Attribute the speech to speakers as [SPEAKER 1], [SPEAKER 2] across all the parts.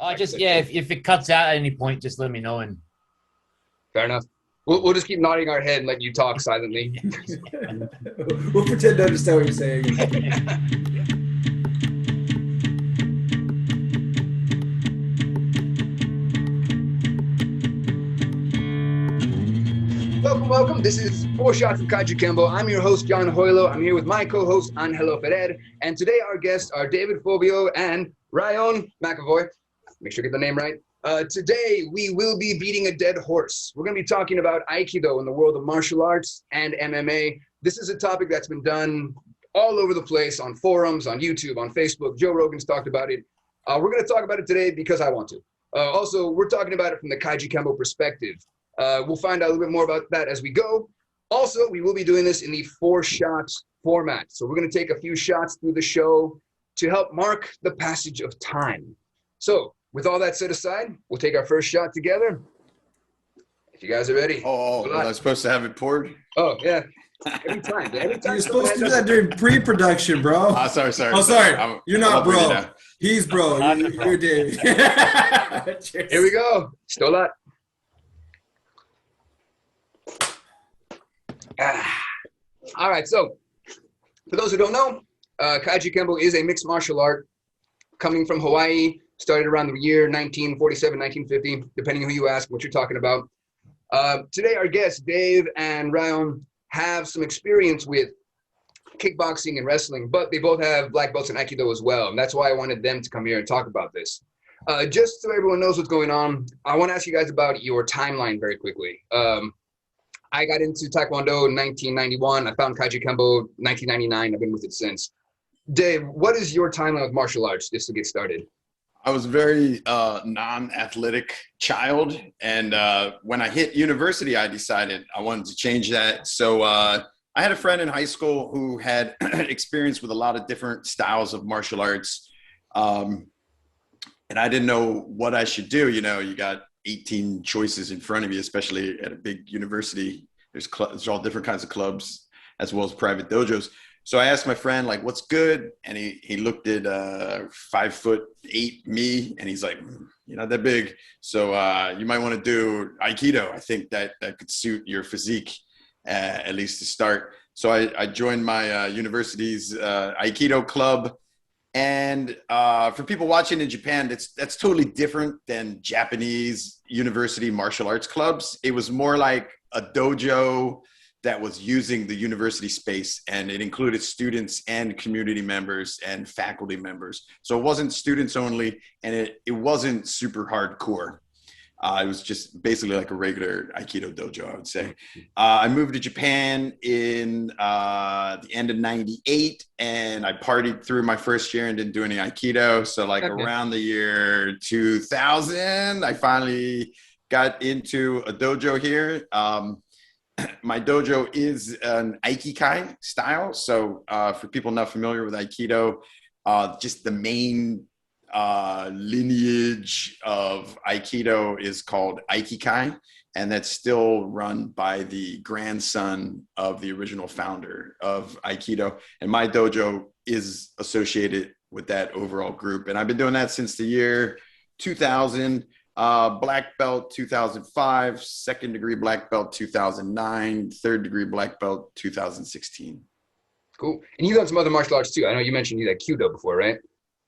[SPEAKER 1] If it cuts out at any point, just let me know. And
[SPEAKER 2] fair enough. We'll just keep nodding our head and let you talk silently.
[SPEAKER 3] We'll pretend to understand what you're saying.
[SPEAKER 2] Welcome. This is Shots of Kajukenbo. I'm your host, John Hoylo. I'm here with my co-host, Angelo Ferrer. And today our guests are David Fobio and Rionne McAvoy. Make sure I get the name right. Today, we will be beating a dead horse. We're going to be talking about Aikido in the world of martial arts and MMA. This is a topic that's been done all over the place on forums, on YouTube, on Facebook. Joe Rogan's talked about it. We're going to talk about it today because I want to. Also, we're talking about it from the Kajukenbo perspective. We'll find out a little bit more about that as we go. Also, we will be doing this in the 4-shots format. So we're going to take a few shots through the show to help mark the passage of time. So, with all that set aside, we'll take our first shot together. If you guys are ready.
[SPEAKER 4] Oh, was I supposed to have it poured?
[SPEAKER 2] Oh, yeah. Every time.
[SPEAKER 3] You're supposed to do that during pre-production, bro.
[SPEAKER 4] Sorry.
[SPEAKER 3] Oh, sorry. You're not bro. He's bro. You're David.
[SPEAKER 2] Here we go. Still lot. All right, so for those who don't know, Kajukenbo is a mixed martial art coming from Hawaii. Started around the year 1947, 1950, depending on who you ask, what you're talking about. Today, our guests, Dave and Rionne, have some experience with kickboxing and wrestling, but they both have black belts in Aikido as well. And that's why I wanted them to come here and talk about this. Just so everyone knows what's going on, I want to ask you guys about your timeline very quickly. I got into Taekwondo in 1991. I found Kajukenbo 1999. I've been with it since. Dave, what is your timeline with martial arts, just to get started?
[SPEAKER 4] I was a very non-athletic child, and when I hit university, I decided I wanted to change that. So I had a friend in high school who had experience with a lot of different styles of martial arts, and I didn't know what I should do. You know, you got 18 choices in front of you, especially at a big university. There's all different kinds of clubs as well as private dojos. So I asked my friend, like, what's good? And he looked at 5'8" me, and he's like, you're not that big. So you might want to do Aikido. I think that could suit your physique, at least to start. So I joined my university's Aikido club. And for people watching in Japan, that's totally different than Japanese university martial arts clubs. It was more like a dojo that was using the university space, and it included students and community members and faculty members. So it wasn't students only, and it wasn't super hardcore. It was just basically like a regular Aikido dojo, I would say. I moved to Japan in the end of 98, and I partied through my first year and didn't do any Aikido. So like around the year 2000, I finally got into a dojo here. My dojo is an Aikikai style. So for people not familiar with Aikido, just the main lineage of Aikido is called Aikikai, and that's still run by the grandson of the original founder of Aikido. And my dojo is associated with that overall group. And I've been doing that since the year 2000. Black belt 2005, second degree black belt 2009, third degree black belt 2016.
[SPEAKER 2] Cool. And you've done some other martial arts too. I know you mentioned you did Kyudo before, right?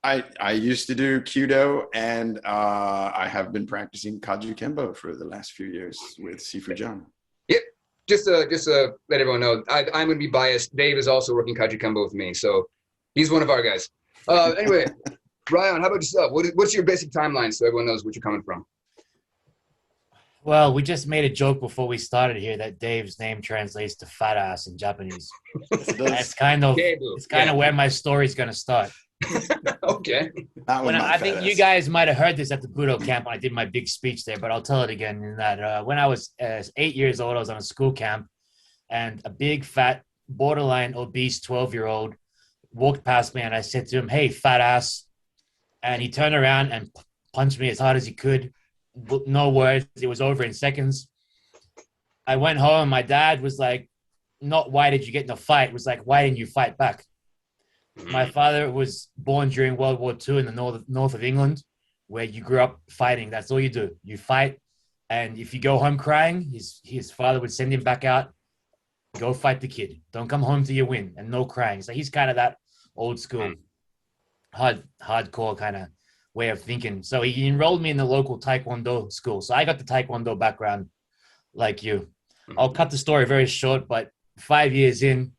[SPEAKER 4] I used to do Kyudo, and I have been practicing Kajukenbo for the last few years with Sifu John.
[SPEAKER 2] Yep. Just to let everyone know, I'm going to be biased. Dave is also working Kajukenbo with me, so he's one of our guys. Anyway. Rionne, how about yourself? What's your basic timeline so everyone knows what you're coming from?
[SPEAKER 1] Well, we just made a joke before we started here that Dave's name translates to fat ass in Japanese. It's kind of where my story's going to start.
[SPEAKER 2] Okay.
[SPEAKER 1] I think you guys might have heard this at the Budo camp when I did my big speech there, but I'll tell it again. In that when I was 8 years old, I was on a school camp, and a big, fat, borderline obese 12-year-old walked past me, and I said to him, "Hey, fat ass." And he turned around and punched me as hard as he could. No words. It was over in seconds. I went home. My dad was like, not why did you get in a fight? It was like, why didn't you fight back? My father was born during World War II in the north of England, where you grew up fighting. That's all you do. You fight. And if you go home crying, his father would send him back out. Go fight the kid. Don't come home till you win, and no crying. So he's kind of that old school, hardcore kind of way of thinking. So he enrolled me in the local Taekwondo school. So I got the Taekwondo background like you. I'll cut the story very short, but 5 years in,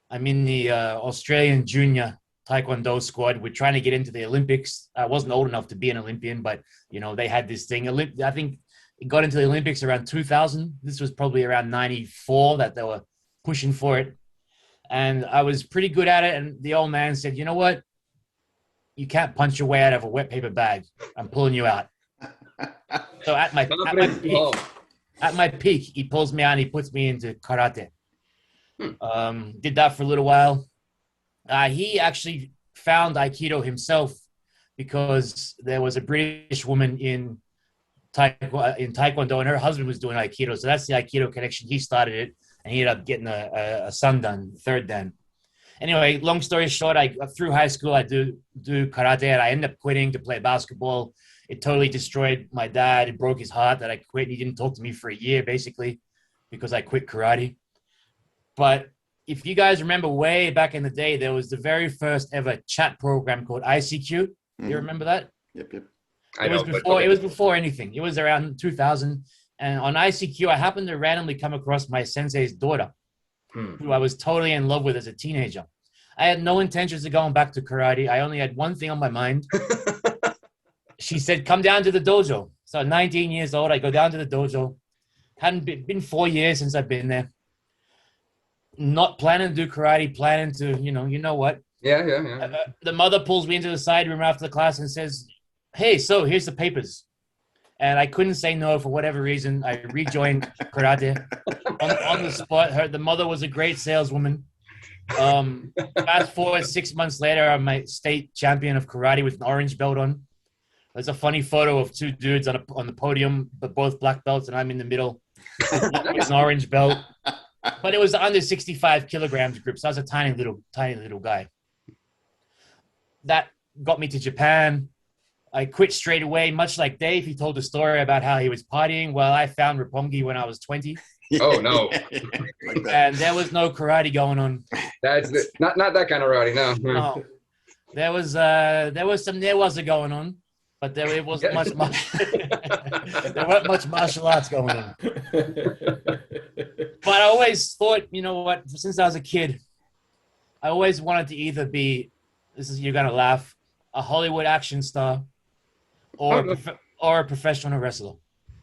[SPEAKER 1] I'm in the Australian junior Taekwondo squad. We're trying to get into the Olympics. I wasn't old enough to be an Olympian, but, they had this thing. I think it got into the Olympics around 2000. This was probably around 94 that they were pushing for it. And I was pretty good at it. And the old man said, you know what? You can't punch your way out of a wet paper bag. I'm pulling you out. So at my peak, he pulls me out and he puts me into karate. Did that for a little while. He actually found Aikido himself because there was a British woman in Taekwondo and her husband was doing Aikido. So that's the Aikido connection. He started it and he ended up getting a son dan, third dan. Anyway, long story short, through high school, I do karate and I ended up quitting to play basketball. It totally destroyed my dad. It broke his heart that I quit. He didn't talk to me for a year, basically, because I quit karate. But if you guys remember way back in the day, there was the very first ever chat program called ICQ. You remember that?
[SPEAKER 4] Yep.
[SPEAKER 1] It was before anything. It was around 2000. And on ICQ, I happened to randomly come across my sensei's daughter, who I was totally in love with as a teenager. I had no intentions of going back to karate. I only had one thing on my mind. She said, come down to the dojo. So 19 years old, I go down to the dojo. Hadn't been 4 years since I've been there. Not planning to do karate, planning to, you know what.
[SPEAKER 2] Yeah.
[SPEAKER 1] The mother pulls me into the side room after the class and says, hey, so here's the papers. And I couldn't say no for whatever reason. I rejoined karate on the spot. The mother was a great saleswoman. Fast forward 6 months later, I'm my state champion of karate with an orange belt on. There's a funny photo of two dudes on the podium, but both black belts, and I'm in the middle with an orange belt. But it was under 65 kilograms group, so I was a tiny little guy. That got me to Japan. I quit straight away, much like Dave. He told a story about how he was partying. Well, I found Roppongi when I was 20.
[SPEAKER 2] Oh, no.
[SPEAKER 1] And there was no karate going on.
[SPEAKER 2] That's not that kind of rowdy, no.
[SPEAKER 1] No. There was some Newaza going on, but there wasn't much there weren't much martial arts going on. But I always thought, you know what, since I was a kid, I always wanted to either be, you're going to laugh, a Hollywood action star or a professional wrestler.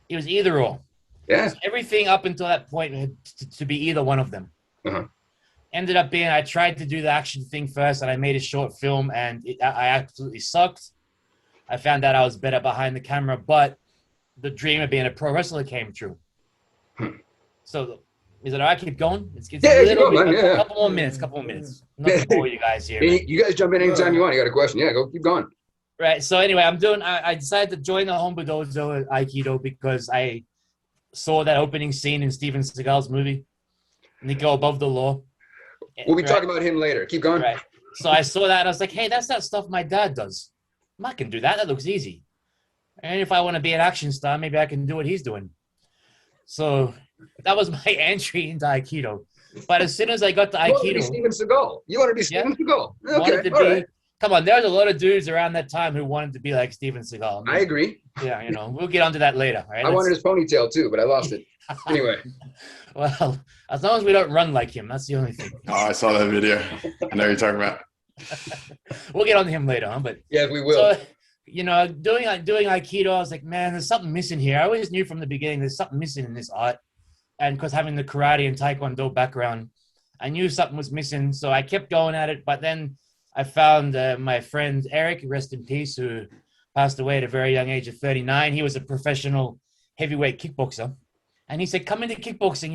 [SPEAKER 1] It was either or.
[SPEAKER 2] Yeah.
[SPEAKER 1] Everything up until that point had to be either one of them. Ended up being, I tried to do the action thing first and I made a short film and I absolutely sucked. I found out I was better behind the camera, but the dream of being a pro wrestler came true. So is it all right? Keep going? It's a couple more minutes. I'm not going to bore you guys here.
[SPEAKER 2] You guys jump in anytime you want. You got a question. Yeah, go keep going.
[SPEAKER 1] Right. So anyway, I decided to join the Hombu Dojo Aikido because I saw that opening scene in Steven Seagal's movie, and they go above the law.
[SPEAKER 2] We'll be talking about him later. Keep going.
[SPEAKER 1] Right. So I saw that and I was like, hey, that's that stuff my dad does. I can do that. That looks easy. And if I want to be an action star, maybe I can do what he's doing. So that was my entry into Aikido. But as soon as I got to Aikido...
[SPEAKER 2] You want to be Steven Seagal. You want to be Steven Seagal. Okay, right.
[SPEAKER 1] Come on, there's a lot of dudes around that time who wanted to be like Steven Seagal.
[SPEAKER 2] I agree.
[SPEAKER 1] Yeah, we'll get onto that later. Right?
[SPEAKER 2] I wanted his ponytail too, but I lost it. Anyway.
[SPEAKER 1] Well, as long as we don't run like him, that's the only thing.
[SPEAKER 4] Oh, I saw that video. I know what you're talking about.
[SPEAKER 1] We'll get on to him later, huh? But
[SPEAKER 2] yeah, we will.
[SPEAKER 1] So, doing Aikido, I was like, man, there's something missing here. I always knew from the beginning there's something missing in this art. And because having the karate and Taekwondo background, I knew something was missing. So I kept going at it. But then I found my friend Eric, rest in peace, who passed away at a very young age of 39. He was a professional heavyweight kickboxer. And he said, come into kickboxing,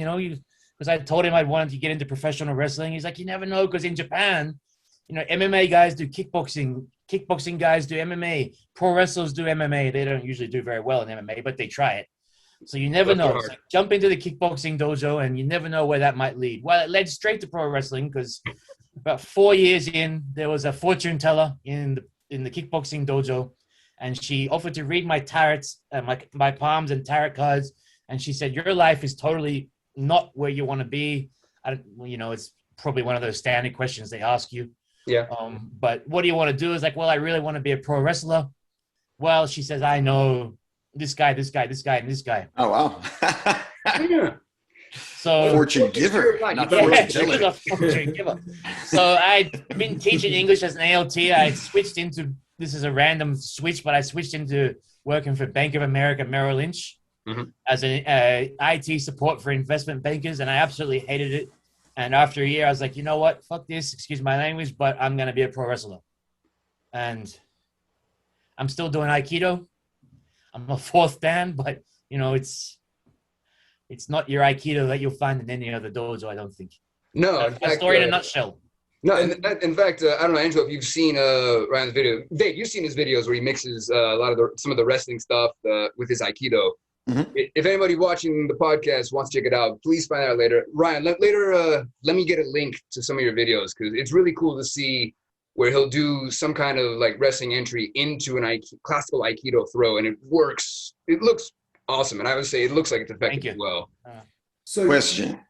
[SPEAKER 1] because I told him I wanted to get into professional wrestling. He's like, you never know, because in Japan, MMA guys do kickboxing. Kickboxing guys do MMA. Pro wrestlers do MMA. They don't usually do very well in MMA, but they try it. So you never know. It's like, jump into the kickboxing dojo, and you never know where that might lead. Well, it led straight to pro wrestling because about 4 years in, there was a fortune teller in the kickboxing dojo, and she offered to read my tarots, my palms and tarot cards. And she said, your life is totally not where you want to be. It's probably one of those standard questions they ask you.
[SPEAKER 2] Yeah.
[SPEAKER 1] But what do you want to do? Is like, well, I really want to be a pro wrestler. Well, she says, I know this guy, and this guy.
[SPEAKER 4] Oh, wow.
[SPEAKER 2] Yeah.
[SPEAKER 1] So
[SPEAKER 4] fortune giver, not fortune teller.
[SPEAKER 1] She's a fortune giver. So I've been teaching English as an ALT. I switched into, this is a random switch, but I switched into working for Bank of America Merrill Lynch as an IT support for investment bankers, and I absolutely hated it. And after a year, I was like, you know what? Fuck this. Excuse my language, but I'm going to be a pro wrestler. And I'm still doing Aikido. I'm a fourth dan, but, it's not your Aikido that you'll find in any other dojo, I don't think.
[SPEAKER 2] No.
[SPEAKER 1] A story in a nutshell.
[SPEAKER 2] No, in fact, I don't know, Angelo, if you've seen Ryan's video. Dave, you've seen his videos where he mixes some of the wrestling stuff with his Aikido. If anybody watching the podcast wants to check it out, please find out later. Ryan, let me get a link to some of your videos, because it's really cool to see where he'll do some kind of like wrestling entry into an classical Aikido throw, and it works. It looks awesome, and I would say it looks like it's effective as well.
[SPEAKER 4] Question.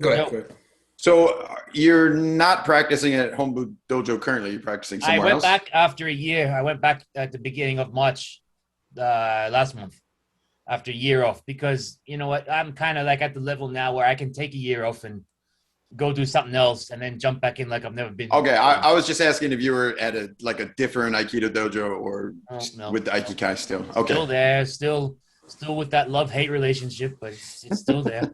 [SPEAKER 2] Go ahead.
[SPEAKER 4] So you're not practicing at Home Dojo currently. You're practicing somewhere else?
[SPEAKER 1] I went back after a year. I went back at the beginning of March last month after a year off, because you know what? I'm kind of like at the level now where I can take a year off and go do something else and then jump back in like I've never been.
[SPEAKER 4] Okay, I was just asking if you were at a different Aikido dojo or
[SPEAKER 1] no.
[SPEAKER 4] with the Aikikai still. Okay.
[SPEAKER 1] Still there, still with that love-hate relationship, but it's still there.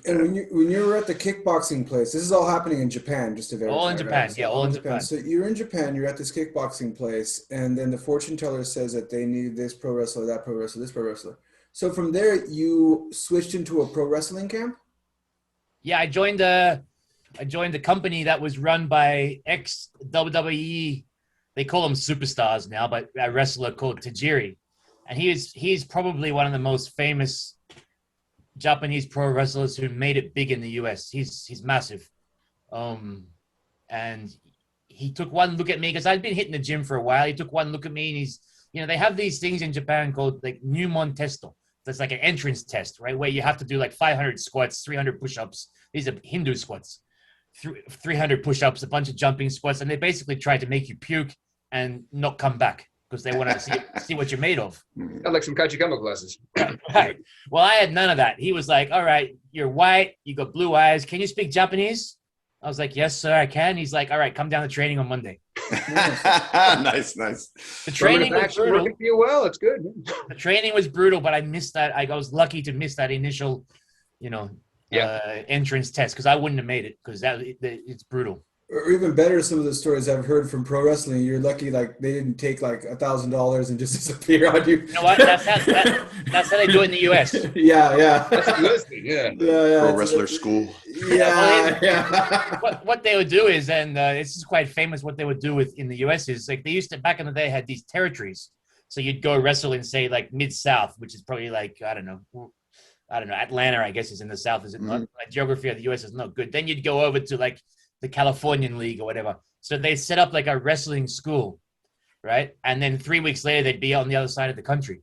[SPEAKER 3] And when you were at the kickboxing place, this is all happening in Japan, just to verify.
[SPEAKER 1] All in Japan,
[SPEAKER 3] right?
[SPEAKER 1] yeah, all in Japan.
[SPEAKER 3] So you're in Japan, you're at this kickboxing place, and then the fortune teller says that they need this pro wrestler, that pro wrestler, this pro wrestler. So from there, you switched into a pro wrestling camp?
[SPEAKER 1] Yeah, I joined a company that was run by ex-WWE, they call them superstars now, but a wrestler called Tadgh. And he's probably one of the most famous Japanese pro wrestlers who made it big in the US. He's massive. And he took one look at me, because I'd been hitting the gym for a while. He took one look at me, and they have these things in Japan called like Numon Testo. That's like an entrance test, right? Where you have to do like 500 squats, 300 push-ups. These are Hindu squats, 300 push-ups, a bunch of jumping squats. And they basically try to make you puke and not come back, because they want to see what you're made of.
[SPEAKER 2] I like some Kajukenbo classes.
[SPEAKER 1] Right. Well, I had none of that. He was like, all right, you're white, you got blue eyes. Can you speak Japanese? I was like, yes, sir, I can. He's like, all right, come down to training on Monday.
[SPEAKER 4] Nice.
[SPEAKER 1] The training was brutal.
[SPEAKER 2] Working for you well, it's good.
[SPEAKER 1] The training was brutal, but I missed that. I was lucky to miss that initial, entrance test, because I wouldn't have made it, because it's brutal.
[SPEAKER 3] Or even better, some of the stories I've heard from pro wrestling, you're lucky like they didn't take like $1,000 and just disappear on you.
[SPEAKER 1] You know what? That's how they do it in the US.
[SPEAKER 3] Yeah.
[SPEAKER 2] That's the US thing, yeah.
[SPEAKER 4] Pro wrestler school.
[SPEAKER 3] Yeah.
[SPEAKER 1] What they would do is, and this is quite famous, what they would do in the US is like they used to, back in the day, had these territories. So you'd go wrestle in, say, like Mid-South, which is probably like, I don't know, Atlanta, I guess, is in the South. Is it not? Like, geography of the US is not good. Then you'd go over to like the Californian League or whatever. So they set up like a wrestling school, right? And then 3 weeks later, they'd be on the other side of the country,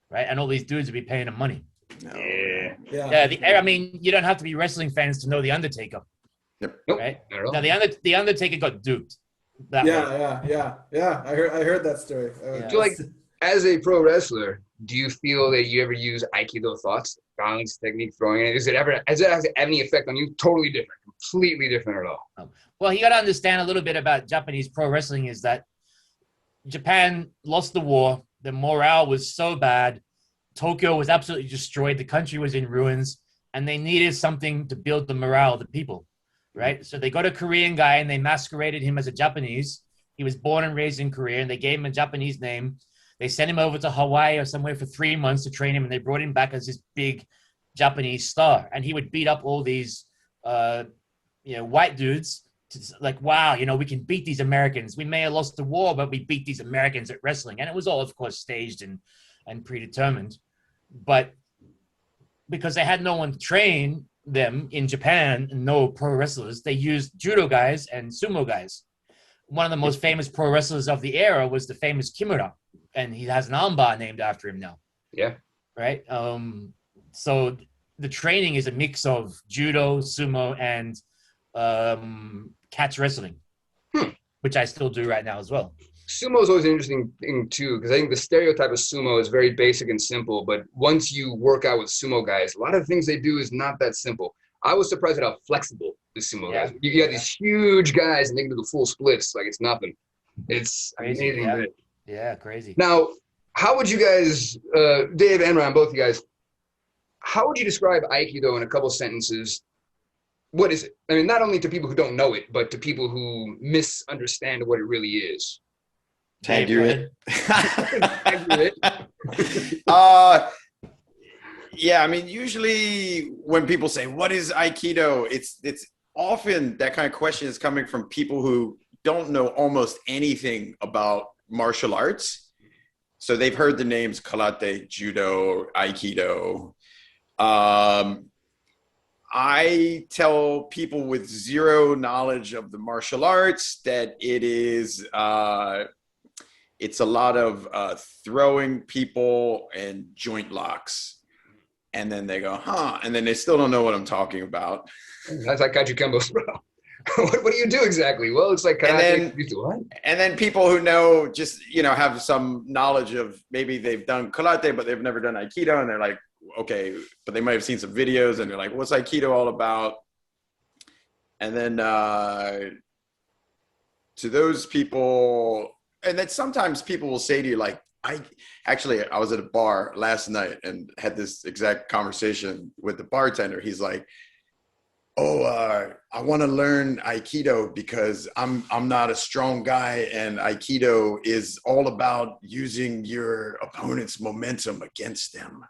[SPEAKER 1] right? And all these dudes would be paying them money. I mean, you don't have to be wrestling fans to know The Undertaker.
[SPEAKER 4] Yep.
[SPEAKER 1] Right? Now, the Undertaker got duped.
[SPEAKER 3] Yeah. I heard that story.
[SPEAKER 2] So, like, as a pro wrestler, do you feel that you ever use Aikido thoughts, balance, technique, throwing? Has it have any effect on you? Totally different, completely different at all.
[SPEAKER 1] Well, you got to understand a little bit about Japanese pro wrestling is that Japan lost the war. The morale was so bad. Tokyo was absolutely destroyed. The country was in ruins, and they needed something to build the morale of the people, right? So they got a Korean guy, and they masqueraded him as a Japanese. He was born and raised in Korea, and they gave him a Japanese name. They sent him over to Hawaii or somewhere for 3 months to train him, and they brought him back as this big Japanese star. And he would beat up all these, white dudes. Like, wow, we can beat these Americans. We may have lost the war, but we beat these Americans at wrestling. And it was all, of course, staged and predetermined. But because they had no one to train them in Japan, no pro wrestlers, they used judo guys and sumo guys. One of the most famous pro wrestlers of the era was the famous Kimura. and he has an armbar named after him now.
[SPEAKER 2] Yeah.
[SPEAKER 1] Right. So the training is a mix of judo, sumo, and catch wrestling, which I still do right now as well.
[SPEAKER 2] Sumo is always an interesting thing too, because I think the stereotype of sumo is very basic and simple, but once you work out with sumo guys, a lot of the things they do is not that simple. I was surprised at how flexible the sumo guys. You got these huge guys and they can do the full splits like it's nothing. It's
[SPEAKER 1] Crazy,
[SPEAKER 2] amazing.
[SPEAKER 1] Yeah, crazy.
[SPEAKER 2] Now, how would you guys, Dave and Ryan, both of you guys, how would you describe Aikido in a couple sentences? What is it? I mean, not only to people who don't know it, but to people who misunderstand what it really is.
[SPEAKER 4] Tag you it. Yeah, I mean, usually when people say, what is Aikido? It's often that kind of question is coming from people who don't know almost anything about martial arts. So they've heard the names karate, judo, Aikido. I tell people with zero knowledge of the martial arts that it is, it's a lot of throwing people and joint locks. And then they go, and then they still don't know what I'm talking about.
[SPEAKER 2] That's like Kajukenbo, bro. What do you do exactly? Well, it's like karate.
[SPEAKER 4] And then people who know just, have some knowledge of maybe they've done karate, but they've never done Aikido. And they're like, okay, but they might have seen some videos and they're like, what's Aikido all about? And then to those people, and then sometimes people will say to you, like, I was at a bar last night and had this exact conversation with the bartender. He's like, I want to learn Aikido because I'm not a strong guy, and Aikido is all about using your opponent's momentum against them.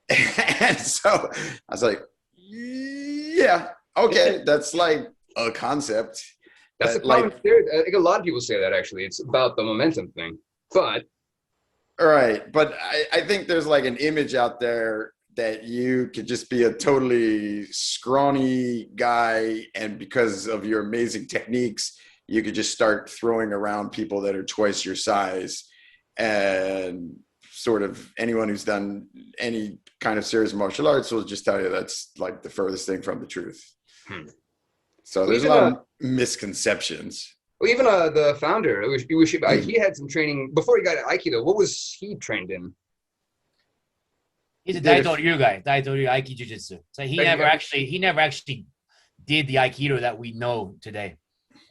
[SPEAKER 4] And so I was like, yeah, okay, that's like a concept.
[SPEAKER 2] That's the problem. I think a lot of people say that, actually. It's about the momentum thing. But
[SPEAKER 4] right. But I think there's like an image out there that you could just be a totally scrawny guy, and because of your amazing techniques, you could just start throwing around people that are twice your size. And sort of anyone who's done any kind of serious martial arts will just tell you that's like the furthest thing from the truth. So there's a lot of misconceptions.
[SPEAKER 2] Well, even the founder, he had some training before he got to Aikido. What was he trained in?
[SPEAKER 1] He's a Daitoryu guy, Daitoryu Aiki Jiu-Jitsu. So he never actually did the Aikido that we know today.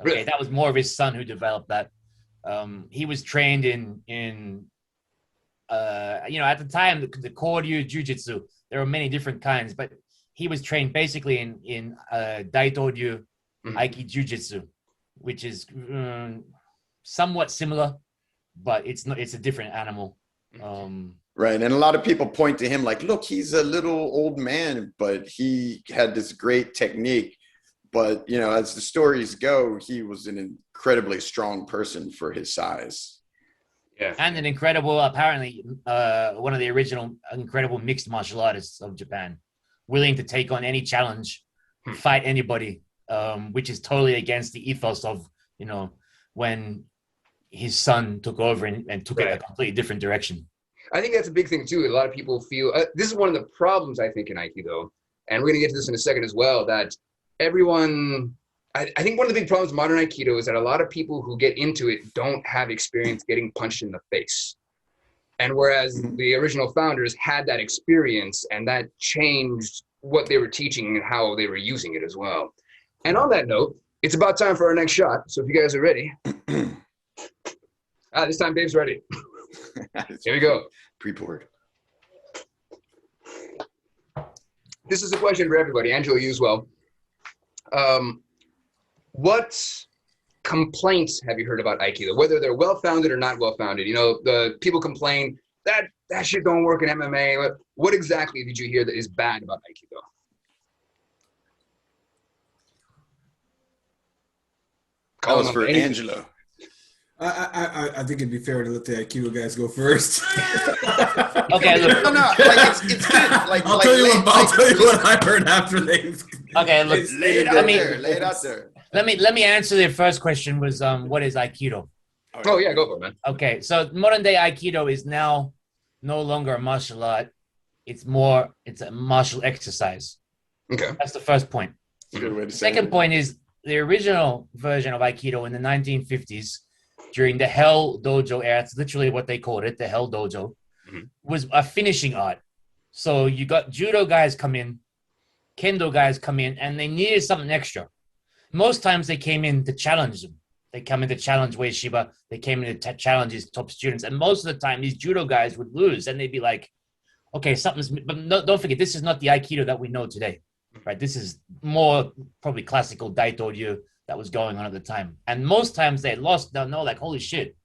[SPEAKER 1] Okay, really? That was more of his son who developed that. He was trained in at the time, the Koryu Jiu-Jitsu, there were many different kinds, but he was trained basically in Daitoryu Aiki Jiu-Jitsu, which is somewhat similar, but it's a different animal.
[SPEAKER 4] Right. And a lot of people point to him like, look, he's a little old man, but he had this great technique. But, as the stories go, he was an incredibly strong person for his size.
[SPEAKER 2] Yeah.
[SPEAKER 1] And an incredible, apparently, one of the original incredible mixed martial artists of Japan, willing to take on any challenge, fight anybody, which is totally against the ethos of, when his son took over and took it a completely different direction.
[SPEAKER 2] I think that's a big thing too. A lot of people feel this is one of the problems, I think, in Aikido, and we're going to get to this in a second as well, that everyone, I think one of the big problems with modern Aikido is that a lot of people who get into it don't have experience getting punched in the face. And whereas the original founders had that experience, and that changed what they were teaching and how they were using it as well. And on that note, it's about time for our next shot. So if you guys are ready. This time Dave's ready. Here we go.
[SPEAKER 4] Pre-poured.
[SPEAKER 2] This is a question for everybody. Angela, you as well. What complaints have you heard about Aikido? Whether they're well-founded or not well-founded. The people complain that shit don't work in MMA. What exactly did you hear that is bad about Aikido?
[SPEAKER 4] That was for Angela.
[SPEAKER 3] I think it'd be fair to let the Aikido guys go first.
[SPEAKER 1] Okay, look.
[SPEAKER 4] No, it's good.
[SPEAKER 3] I'll tell you what I heard after they.
[SPEAKER 1] Okay, look.
[SPEAKER 4] Lay it out there.
[SPEAKER 1] Let me answer the first question. Was what is Aikido?
[SPEAKER 2] Oh yeah, go for it, man.
[SPEAKER 1] Okay, so modern day Aikido is now no longer a martial art. It's a martial exercise.
[SPEAKER 2] Okay.
[SPEAKER 1] That's the first point.
[SPEAKER 4] Good way to
[SPEAKER 1] The
[SPEAKER 4] say
[SPEAKER 1] second
[SPEAKER 4] it.
[SPEAKER 1] point is the original version of Aikido in the 1950s during the Hell Dojo era. It's literally what they called it, the Hell Dojo, was a finishing art. So you got judo guys come in, kendo guys come in, and they needed something extra. Most times they came in to challenge them. They come in to challenge Ueshiba. They came in to challenge his top students. And most of the time, these judo guys would lose. And they'd be like, okay, but no, don't forget, this is not the Aikido that we know today, right? This is more probably classical Daito-ryu that was going on at the time. And most times they lost. They'll know, like, holy shit.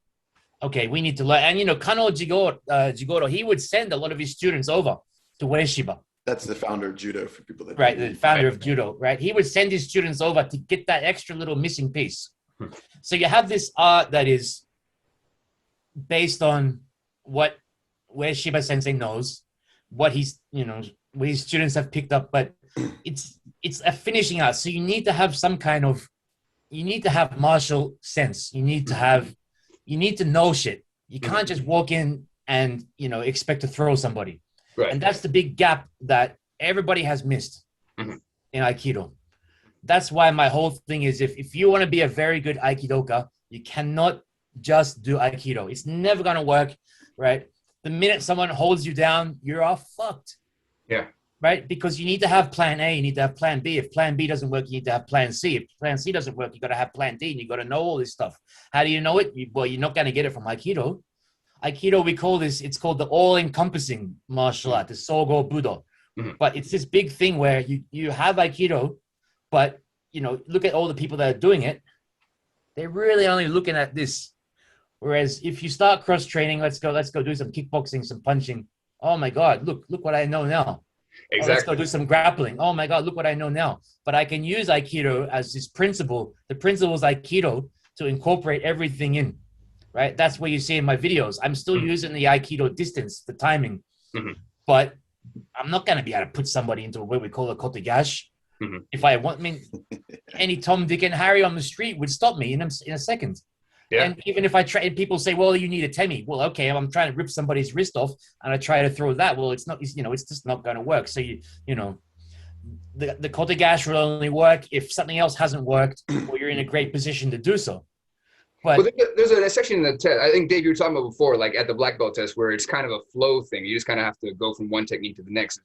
[SPEAKER 1] Okay, we need to learn. And, Kano Jigoro, he would send a lot of his students over to Ueshiba.
[SPEAKER 4] That's the founder of judo for people that
[SPEAKER 1] Right, the founder of judo, right? He would send his students over to get that extra little missing piece. So you have this art that is based on what Ueshiba Sensei knows, what what his students have picked up, but it's a finishing art. So you need to have martial sense. You need to know shit. You can't just walk in and, expect to throw somebody.
[SPEAKER 2] Right.
[SPEAKER 1] And that's the big gap that everybody has missed in Aikido. That's why my whole thing is if you want to be a very good Aikidoka, you cannot just do Aikido. It's never going to work, right? The minute someone holds you down, you're all fucked.
[SPEAKER 2] Yeah.
[SPEAKER 1] Right? Because you need to have plan A, you need to have plan B. If plan B doesn't work, you need to have plan C. If plan C doesn't work, you got to have plan D, and you got to know all this stuff. How do you know it? You're not going to get it from Aikido. Aikido, we call this, it's called the all-encompassing martial art, the Sogo Budo. But it's this big thing where you have Aikido, but, look at all the people that are doing it. They're really only looking at this. Whereas if you start cross-training, let's go do some kickboxing, some punching. Oh, my God, look what I know now.
[SPEAKER 2] Exactly.
[SPEAKER 1] Let's go do some grappling. Oh, my God, look what I know now. But I can use Aikido as this principle. The principle is Aikido to incorporate everything in. Right? That's what you see in my videos. I'm still using the Aikido distance, the timing. But I'm not going to be able to put somebody into what we call a kotegash. If I want, any Tom, Dick, and Harry on the street would stop me in a second. Yeah. And even if I try, and people say, well, you need a temi. Well, okay, I'm trying to rip somebody's wrist off and I try to throw that. Well, it's not, it's just not going to work. So, the kotegash will only work if something else hasn't worked or you're in a great position to do so. But
[SPEAKER 2] there's a section in the test, I think, Dave, you were talking about before, like at the black belt test, where it's kind of a flow thing. You just kind of have to go from one technique to the next.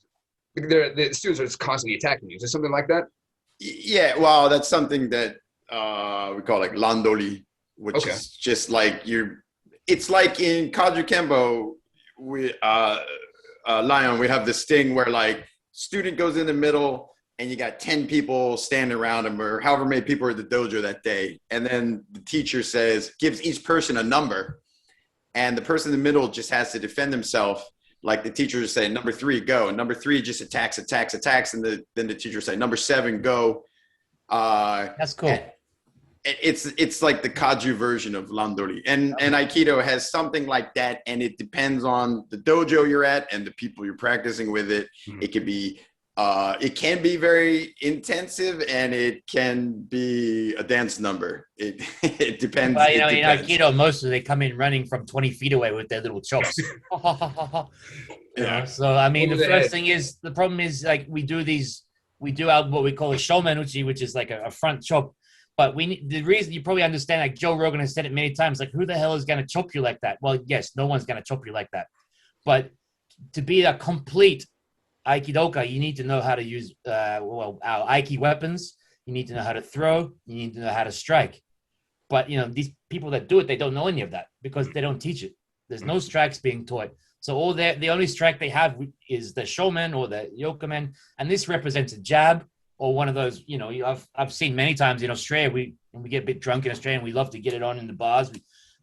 [SPEAKER 2] The students are just constantly attacking you. Is there something like that?
[SPEAKER 4] Yeah, well, that's something that we call like landoli, which is just like it's like in Kajukenbo, Lion, we have this thing where like student goes in the middle and you got 10 people standing around him or however many people are at the dojo that day. And then the teacher gives each person a number, and the person in the middle just has to defend himself. Like the teacher would say, number 3, go. And number 3 just attacks. And then the teacher would say, number 7, go.
[SPEAKER 1] That's cool.
[SPEAKER 4] It's like the Kaju version of Landori. And Aikido has something like that. And it depends on the dojo you're at and the people you're practicing with it. It could be, it can be very intensive, and it can be a dance number. It depends.
[SPEAKER 1] Well, in Aikido, most of they come in running from 20 feet away with their little chops.
[SPEAKER 4] Yeah.
[SPEAKER 1] So the problem is like we do what we call a shomenuchi, which is like a front chop. But the reason you probably understand, like Joe Rogan has said it many times, like who the hell is going to chop you like that? Well, yes, no one's going to chop you like that. But to be a complete Aikidoka, you need to know how to use our Aiki weapons. You need to know how to throw. You need to know how to strike. But these people that do it, they don't know any of that because they don't teach it. There's no strikes being taught. So the only strike they have is the shomen or the yokomen, and this represents a jab or one of those. I've seen many times in Australia. When we get a bit drunk in Australia, and we love to get it on in the bars.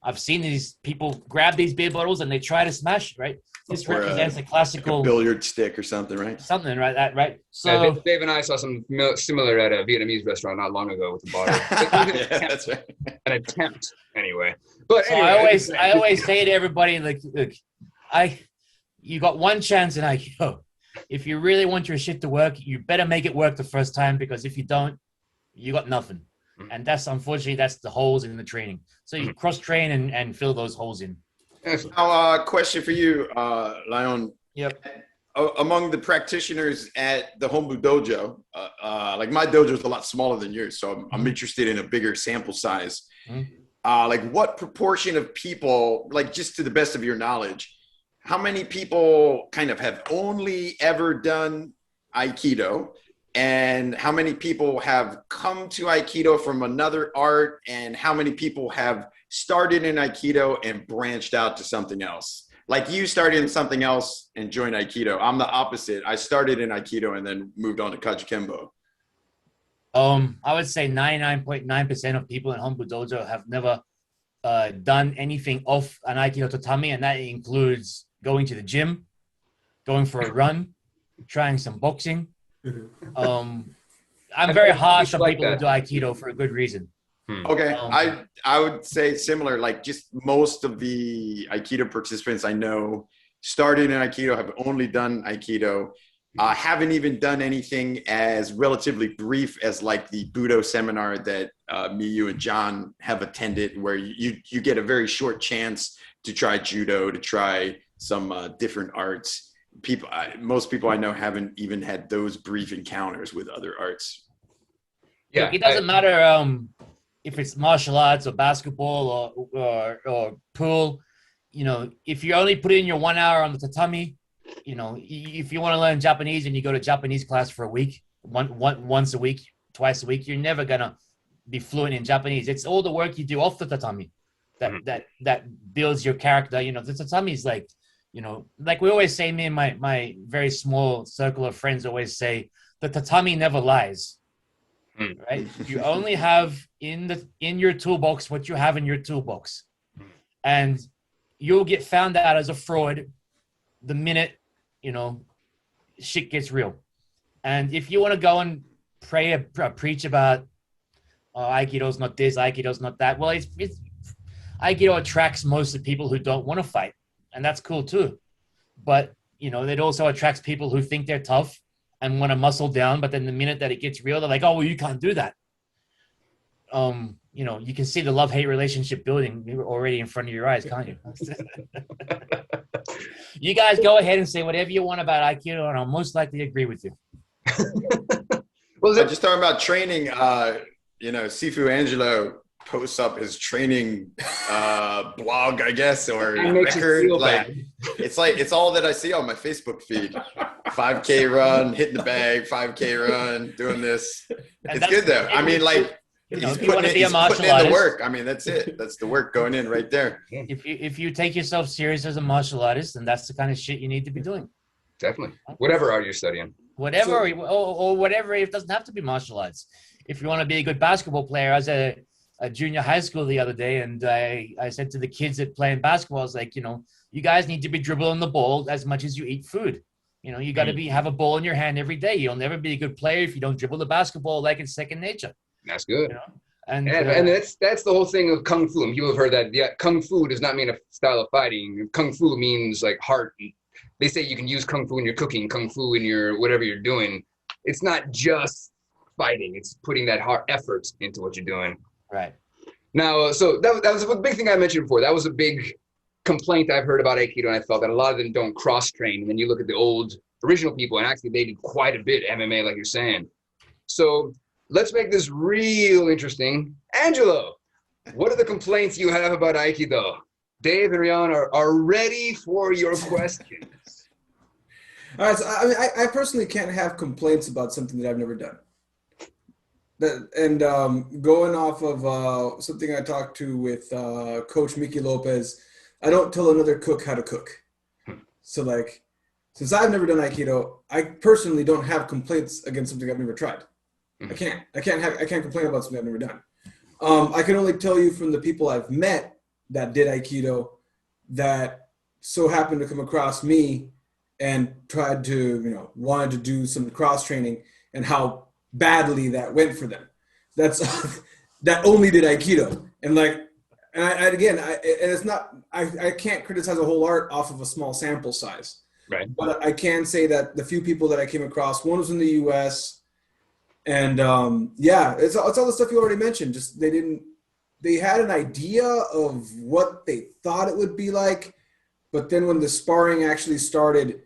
[SPEAKER 1] I've seen these people grab these beer bottles and they try to smash, right? This represents a classical
[SPEAKER 4] billiard stick or something, right?
[SPEAKER 1] Something, right? That, right? So
[SPEAKER 2] yeah, Dave and I saw some similar at a Vietnamese restaurant not long ago with the bottle.
[SPEAKER 4] Yeah, that's right.
[SPEAKER 2] An attempt, anyway. But
[SPEAKER 1] so
[SPEAKER 2] anyway,
[SPEAKER 1] I always say to everybody, like, look, you got one chance in Aikido. If you really want your shit to work, you better make it work the first time, because if you don't, you got nothing. And that's unfortunately, that's the holes in the training. So you cross-train and fill those holes in.
[SPEAKER 4] Now, question for you, Rionne.
[SPEAKER 1] Yep.
[SPEAKER 4] Among the practitioners at the Hombu dojo, like my dojo is a lot smaller than yours, so I'm interested in a bigger sample size. Like what proportion of people, like just to the best of your knowledge, how many people kind of have only ever done Aikido, and how many people have come to Aikido from another art, and how many people have started in Aikido and branched out to something else? Like you started in something else and joined Aikido. I'm the opposite. I started in Aikido and then moved on to Kajukenbo.
[SPEAKER 1] I would say 99.9% of people in Hombu Dojo have never done anything off an Aikido tatami, and that includes going to the gym, going for a run, trying some boxing. I'm very harsh on people who do Aikido for a good reason.
[SPEAKER 4] Okay, I would say similar. Like just most of the Aikido participants I know started in Aikido, have only done Aikido, haven't even done anything as relatively brief as like the Budo seminar that me, you, and John have attended, where you get a very short chance to try judo, to try some different arts. Most people I know haven't even had those brief encounters with other arts.
[SPEAKER 1] Yeah, look, it doesn't matter if it's martial arts or basketball or pool. You know, if you only put in your 1 hour on the tatami, you know, if you want to learn Japanese and you go to Japanese class for a week, once a week, twice a week, you're never gonna be fluent in Japanese. It's all the work you do off the tatami that builds your character. You know, the tatami is like, you know, like we always say, me and my very small circle of friends always say, the tatami never lies. Right? You only have in your toolbox what you have in your toolbox, and you'll get found out as a fraud the minute, you know, shit gets real. And if you want to go and preach about Aikido's not this, Aikido's not that, well, it's Aikido attracts most of the people who don't want to fight, and that's cool too. But you know, it also attracts people who think they're tough and want to muscle down, but then the minute that it gets real, they're like, oh, well, you can't do that. You know, you can see the love-hate relationship building already in front of your eyes, can't you? You guys go ahead and say whatever you want about Aikido, and I'll most likely agree with you.
[SPEAKER 2] Well,
[SPEAKER 4] just talking about training, you know, Sifu Angelo posts up his training blog, I guess, or record. Like it's all that I see on my Facebook feed. 5K run, hitting the bag, 5K run, doing this. It's good though. I mean, like he's putting in the work. I mean, that's it. That's the work going in right there.
[SPEAKER 1] If you take yourself serious as a martial artist, then that's the kind of shit you need to be doing.
[SPEAKER 2] Definitely. Whatever art you're studying.
[SPEAKER 1] Whatever, or whatever. It doesn't have to be martial arts. If you want to be a good basketball player, I was at a junior high school the other day, and I said to the kids that playing basketball, I was like, you know, you guys need to be dribbling the ball as much as you eat food. You know, you got to have a ball in your hand every day. You'll never be a good player if you don't dribble the basketball like it's second nature.
[SPEAKER 2] That's good.
[SPEAKER 1] You know? And
[SPEAKER 2] that's the whole thing of Kung Fu. And people have heard that. Yeah, Kung Fu does not mean a style of fighting. Kung Fu means like heart. They say you can use Kung Fu in your cooking, Kung Fu in your whatever you're doing. It's not just fighting. It's putting that hard effort into what you're doing.
[SPEAKER 1] Right.
[SPEAKER 2] Now, so that was a big thing I mentioned before. That was a big complaint I've heard about Aikido, and I felt that a lot of them don't cross-train. And then you look at the old original people, and actually they did quite a bit MMA, like you're saying. So let's make this real interesting. Angelo, what are the complaints you have about Aikido? Dave and Rionne are ready for your questions.
[SPEAKER 3] All right, so I personally can't have complaints about something that I've never done. And going off of something I talked to with Coach Mickey Lopez, I don't tell another cook how to cook. So like, since I've never done Aikido, I personally don't have complaints against something I've never tried. I can't complain about something I've never done. I can only tell you from the people I've met that did Aikido that so happened to come across me and tried to, you know, wanted to do some cross training, and how badly that went for them. That's that only did Aikido. And like, it's not, I can't criticize a whole art off of a small sample size.
[SPEAKER 2] Right.
[SPEAKER 3] But I can say that the few people that I came across, one was in the US, And it's all the stuff you already mentioned. Just they had an idea of what they thought it would be like, but then when the sparring actually started,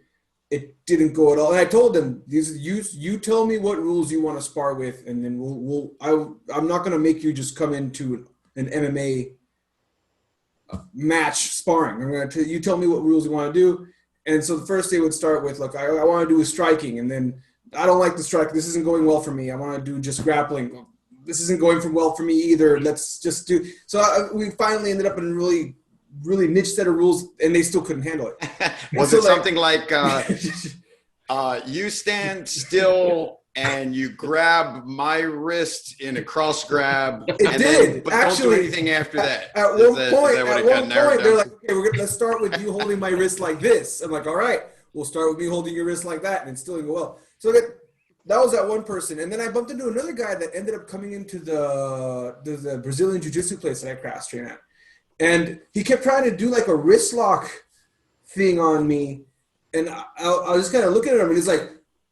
[SPEAKER 3] it didn't go at all. And I told them, you tell me what rules you want to spar with, and then I'm not going to make you just come into an MMA match sparring. I'm going to you tell me what rules you want to do. And so the first day would start with, like, I want to do a striking, and then I don't like the strike. This isn't going well for me. I want to do just grappling. This isn't going well for me either. Let's just do. So we finally ended up in a really, really niche set of rules, and they still couldn't handle it.
[SPEAKER 4] Was it something like you stand still and you grab my wrist in a cross grab?
[SPEAKER 3] It did.
[SPEAKER 4] But
[SPEAKER 3] actually,
[SPEAKER 4] don't do anything after that.
[SPEAKER 3] At one point, they're like, okay, let's start with you holding my wrist like this. I'm like, all right, we'll start with me holding your wrist like that, and it still didn't go well. So that was that one person. And then I bumped into another guy that ended up coming into the Brazilian jiu-jitsu place that I cross-train at. And he kept trying to do like a wrist lock thing on me. And I was just kind of looking at him, and he's like,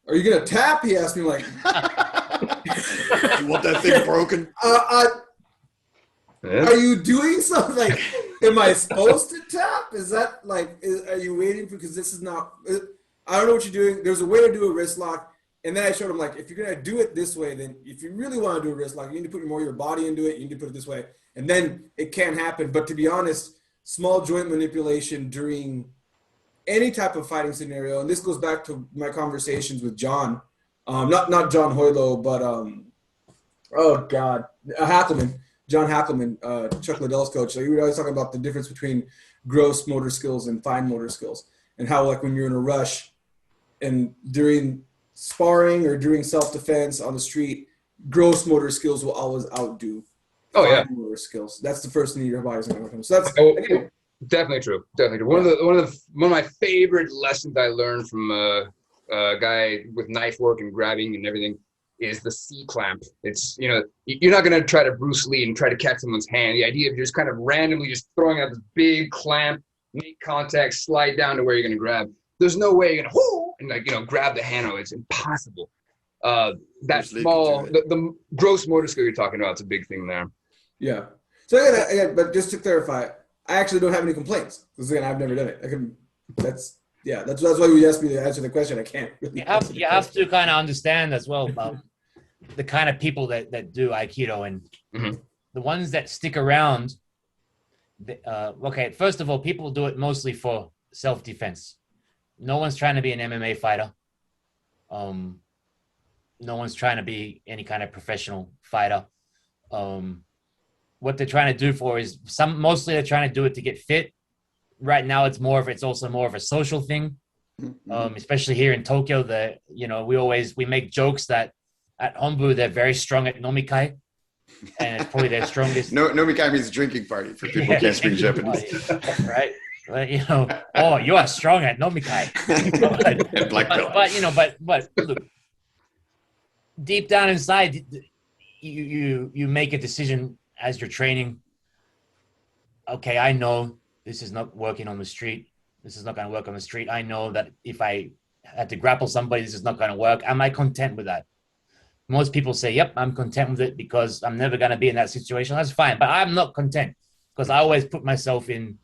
[SPEAKER 3] are you going to tap? He asked me, like.
[SPEAKER 4] You want that thing broken?
[SPEAKER 3] Are you doing something? Like, am I supposed to tap? Is that like, are you waiting for, because this is not, I don't know what you're doing. There's a way to do a wrist lock. And then I showed him, like, if you're going to do it this way, then if you really want to do a wrist lock, you need to put more of your body into it. You need to put it this way. And then it can happen. But to be honest, small joint manipulation during any type of fighting scenario, and this goes back to my conversations with John, not John Hoylo, but, Hackleman, John Hackleman, Chuck Liddell's coach. So he was always talking about the difference between gross motor skills and fine motor skills, and how, like, when you're in a rush and during sparring or during self-defense on the street, gross motor skills will always outdo fine motor skills. That's the first thing your body's going to work on. So that's
[SPEAKER 2] definitely true. Definitely true. One of my favorite lessons I learned from a guy with knife work and grabbing and everything is the C clamp. It's, you're not going to try to Bruce Lee and try to catch someone's hand. The idea of just kind of randomly just throwing out this big clamp, make contact, slide down to where you're going to grab. There's no way you're going to and grab the handle. It's impossible. That small, the gross motor skill you're talking about, it's a big thing there.
[SPEAKER 3] Yeah. So again, but just to clarify, I actually don't have any complaints, because again, I've never done it. That's why you asked me to answer the question. I can't really.
[SPEAKER 1] You have to kind of understand as well about the kind of people that do Aikido, and the ones that stick around. First of all, people do it mostly for self-defense. No one's trying to be an MMA fighter. No one's trying to be any kind of professional fighter. What they're trying to do for is mostly they're trying to do it to get fit. Right now, it's also more of a social thing. Especially here in Tokyo, we make jokes that at Hombu they're very strong at nomikai, and it's probably their strongest.
[SPEAKER 4] Nomikai means drinking party for people who can't speak Japanese,
[SPEAKER 1] right? But, you are strong at nomikai. but look, deep down inside, you make a decision as you're training. Okay, I know this is not working on the street. This is not going to work on the street. I know that if I had to grapple somebody, this is not going to work. Am I content with that? Most people say, yep, I'm content with it because I'm never going to be in that situation. That's fine. But I'm not content because I always put myself in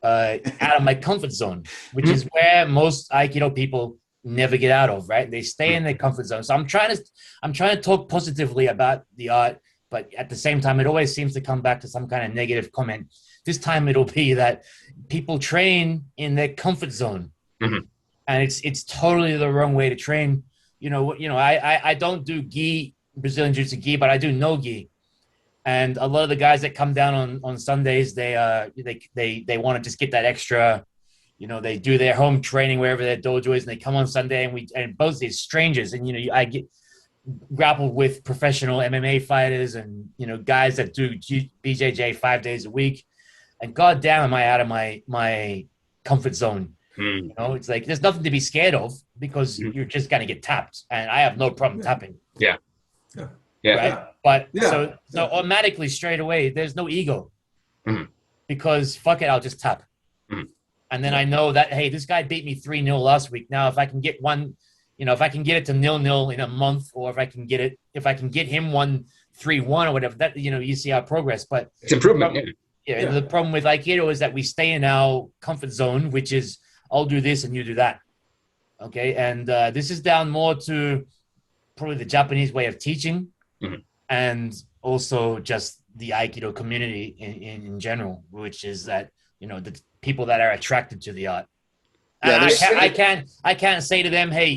[SPEAKER 1] out of my comfort zone, which is where most Aikido people never get out of, right? They stay in their comfort zone. So I'm trying to talk positively about the art, but at the same time, it always seems to come back to some kind of negative comment. This time it'll be that people train in their comfort zone, and it's totally the wrong way to train. I don't do gi, Brazilian Jiu-Jitsu gi, but I do no gi. And a lot of the guys that come down on Sundays, they want to just get that extra, they do their home training wherever their dojo is, and they come on Sunday, and both these strangers, and I get grappled with professional MMA fighters and guys that do BJJ 5 days a week, and goddamn, am I out of my comfort zone? It's like there's nothing to be scared of because you're just gonna get tapped, and I have no problem tapping.
[SPEAKER 2] Yeah.
[SPEAKER 1] Right? But so automatically straight away, there's no ego because fuck it, I'll just tap. And then I know that, hey, this guy beat me 3-0 last week. Now, if I can get one if I can get it to 0-0 in a month, or if I can get him 1-3-1 or whatever, that, you see our progress. But
[SPEAKER 2] it's improvement.
[SPEAKER 1] The problem with Aikido is that we stay in our comfort zone, which is I'll do this and you do that. Okay. And this is down more to probably the Japanese way of teaching, and also just the Aikido community in general, which is that, the people that are attracted to the art. Yeah, I can't say to them, hey,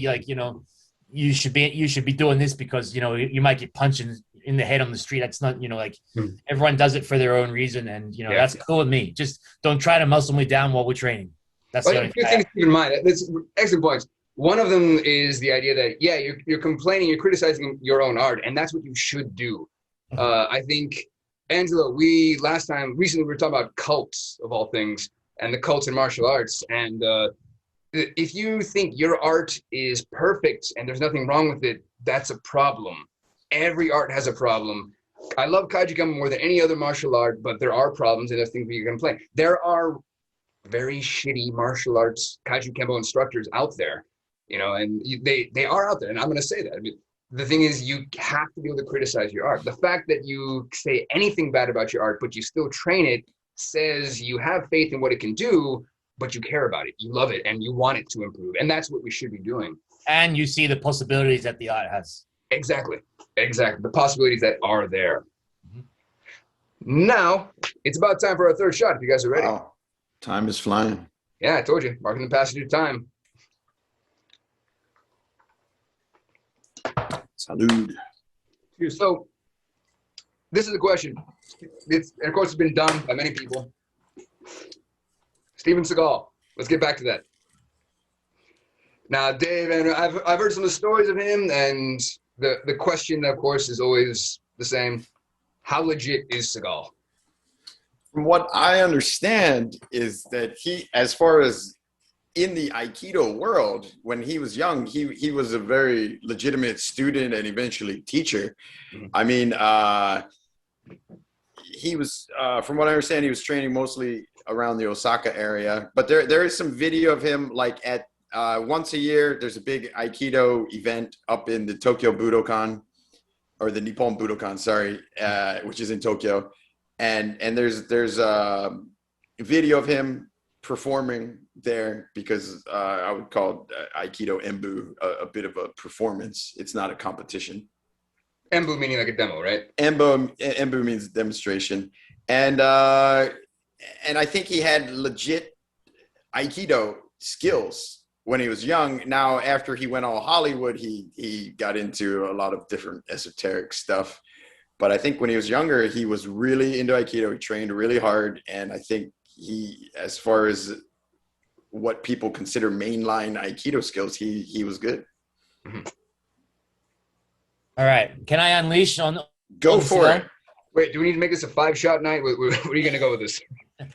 [SPEAKER 1] you should be doing this because, you might get punched in the head on the street. That's not, everyone does it for their own reason. And, that's cool with me. Just don't try to muscle me down while we're training. That's the only
[SPEAKER 2] thing to keep in mind. That's excellent points. One of them is the idea that, you're complaining, you're criticizing your own art, and that's what you should do. I think, Angelo, recently we were talking about cults of all things, and the cults in martial arts. And if you think your art is perfect and there's nothing wrong with it, that's a problem. Every art has a problem. I love Kajukenbo more than any other martial art, but there are problems and there's things you can play. There are very shitty martial arts Kajukenbo instructors out there, and they are out there, and I'm going to say that. I mean, the thing is, you have to be able to criticize your art. The fact that you say anything bad about your art, but you still train it, says you have faith in what it can do, but you care about it. You love it, and you want it to improve. And that's what we should be doing.
[SPEAKER 1] And you see the possibilities that the art has.
[SPEAKER 2] Exactly. The possibilities that are there. Now, it's about time for our third shot, if you guys are ready.
[SPEAKER 4] Wow. Time is flying.
[SPEAKER 2] Yeah, I told you. Marking the passage of time.
[SPEAKER 4] Salud.
[SPEAKER 2] So, this is the question. Of course, it's been done by many people. Steven Seagal. Let's get back to that. Now, Dave, and I've heard some of the stories of him, and the question, of course, is always the same. How legit is Seagal?
[SPEAKER 4] From what I understand is that he, as far as in the Aikido world, when he was young, he was a very legitimate student and eventually teacher. I mean, he was, from what I understand, he was training mostly around the Osaka area. But there is some video of him, like at once a year, there's a big Aikido event up in the Tokyo Budokan, or the Nippon Budokan, sorry, which is in Tokyo. And there's a video of him performing there, because I would call Aikido Embu a bit of a performance. It's not a competition.
[SPEAKER 2] Embu meaning like a demo, right?
[SPEAKER 4] Embu means demonstration. And I think he had legit Aikido skills when he was young. Now, after he went all Hollywood, he got into a lot of different esoteric stuff. But I think when he was younger, he was really into Aikido. He trained really hard. And I think he, as far as what people consider mainline Aikido skills, he was good.
[SPEAKER 1] All right. Can I unleash on?
[SPEAKER 4] Go for it.
[SPEAKER 2] Wait, do we need to make this a 5-shot night? Where are you going to go with this?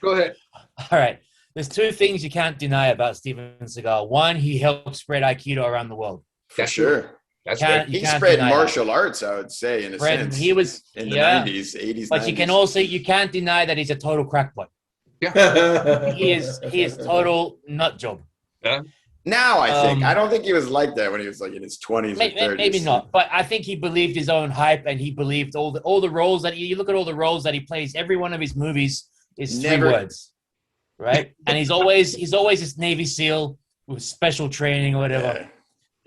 [SPEAKER 2] Go ahead.
[SPEAKER 1] All right. There's two things you can't deny about Steven Seagal. One, he helped spread Aikido around the world.
[SPEAKER 4] For sure.
[SPEAKER 2] That's right.
[SPEAKER 4] He spread martial arts, I would say, in a sense.
[SPEAKER 1] He was
[SPEAKER 4] in the 90s, 80s,
[SPEAKER 1] but
[SPEAKER 4] 90s.
[SPEAKER 1] You can't deny that he's a total crackpot.
[SPEAKER 2] Yeah.
[SPEAKER 1] He is total nut job.
[SPEAKER 2] Yeah.
[SPEAKER 4] Now I think I don't think he was like that when he was like in his 20s or 30s.
[SPEAKER 1] Maybe not, but I think he believed his own hype, and he believed all the roles that you look at all the roles that he plays. Every one of his movies is three words, right? And he's always this Navy SEAL with special training or whatever,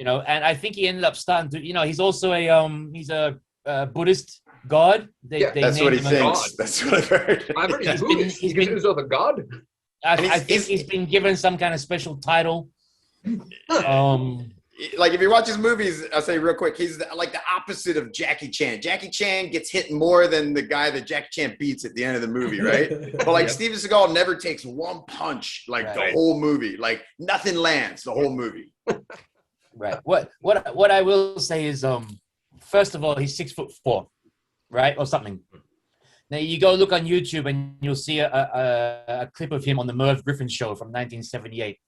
[SPEAKER 1] And I think he ended up starting to, he's also a Buddhist god.
[SPEAKER 4] That's what he thinks. That's what I've heard.
[SPEAKER 2] I've heard he's Buddhist. He considers himself a god.
[SPEAKER 1] I think he's been given some kind of special title.
[SPEAKER 4] Like if you watch his movies, I'll say real quick, he's like the opposite of Jackie Chan. Jackie Chan gets hit more than the guy that Jackie Chan beats at the end of the movie, right? But like Steven Seagal never takes one punch like the whole movie. Like nothing lands the whole movie.
[SPEAKER 1] Right. What I will say is, first of all, he's 6'4", right, or something. Now you go look on YouTube and you'll see a clip of him on the Merv Griffin show from 1978.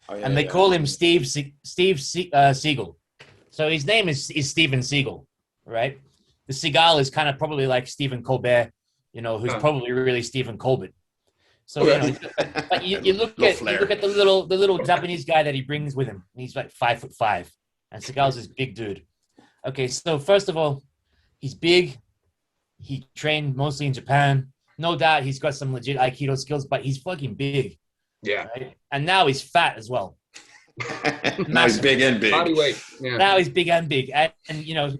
[SPEAKER 1] And they call him Steve Seagal. So his name is Steven Seagal, right? The Seagal is kind of probably like Stephen Colbert, who's probably really Stephen Colbert. So but you look at the little Japanese guy that he brings with him. He's like 5'5", And Segal's this big dude. Okay, so first of all, he's big. He trained mostly in Japan. No doubt he's got some legit Aikido skills, but he's fucking big.
[SPEAKER 2] Yeah.
[SPEAKER 1] Right? And now he's fat as well.
[SPEAKER 4] Now he's big and big.
[SPEAKER 2] Body weight. Yeah.
[SPEAKER 1] Now he's big and big. And you know,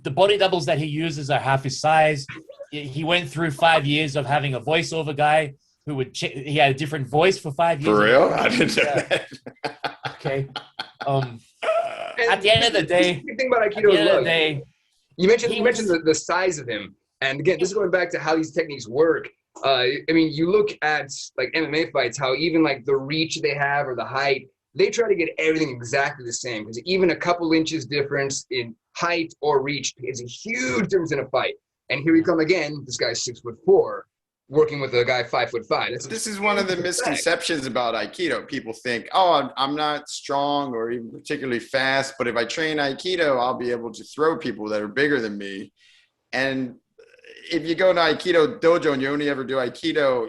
[SPEAKER 1] the body doubles that he uses are half his size. He went through 5 years of having a voiceover guy who would he had a different voice for 5 years.
[SPEAKER 4] For real? I didn't know that.
[SPEAKER 1] Okay. At the end of the day,
[SPEAKER 2] the thing about Aikido is
[SPEAKER 1] day,
[SPEAKER 2] you mentioned the size of him. And again, this is going back to how these techniques work. I mean, you look at like MMA fights, how even like the reach they have or the height, they try to get everything exactly the same, because even a couple inches difference in height or reach is a huge difference in a fight. And here we come again. This guy's 6'4", working with a guy 5'5".
[SPEAKER 4] This is one of the misconceptions about Aikido. People think, oh, I'm not strong or even particularly fast, but if I train Aikido, I'll be able to throw people that are bigger than me. And if you go to Aikido dojo and you only ever do Aikido,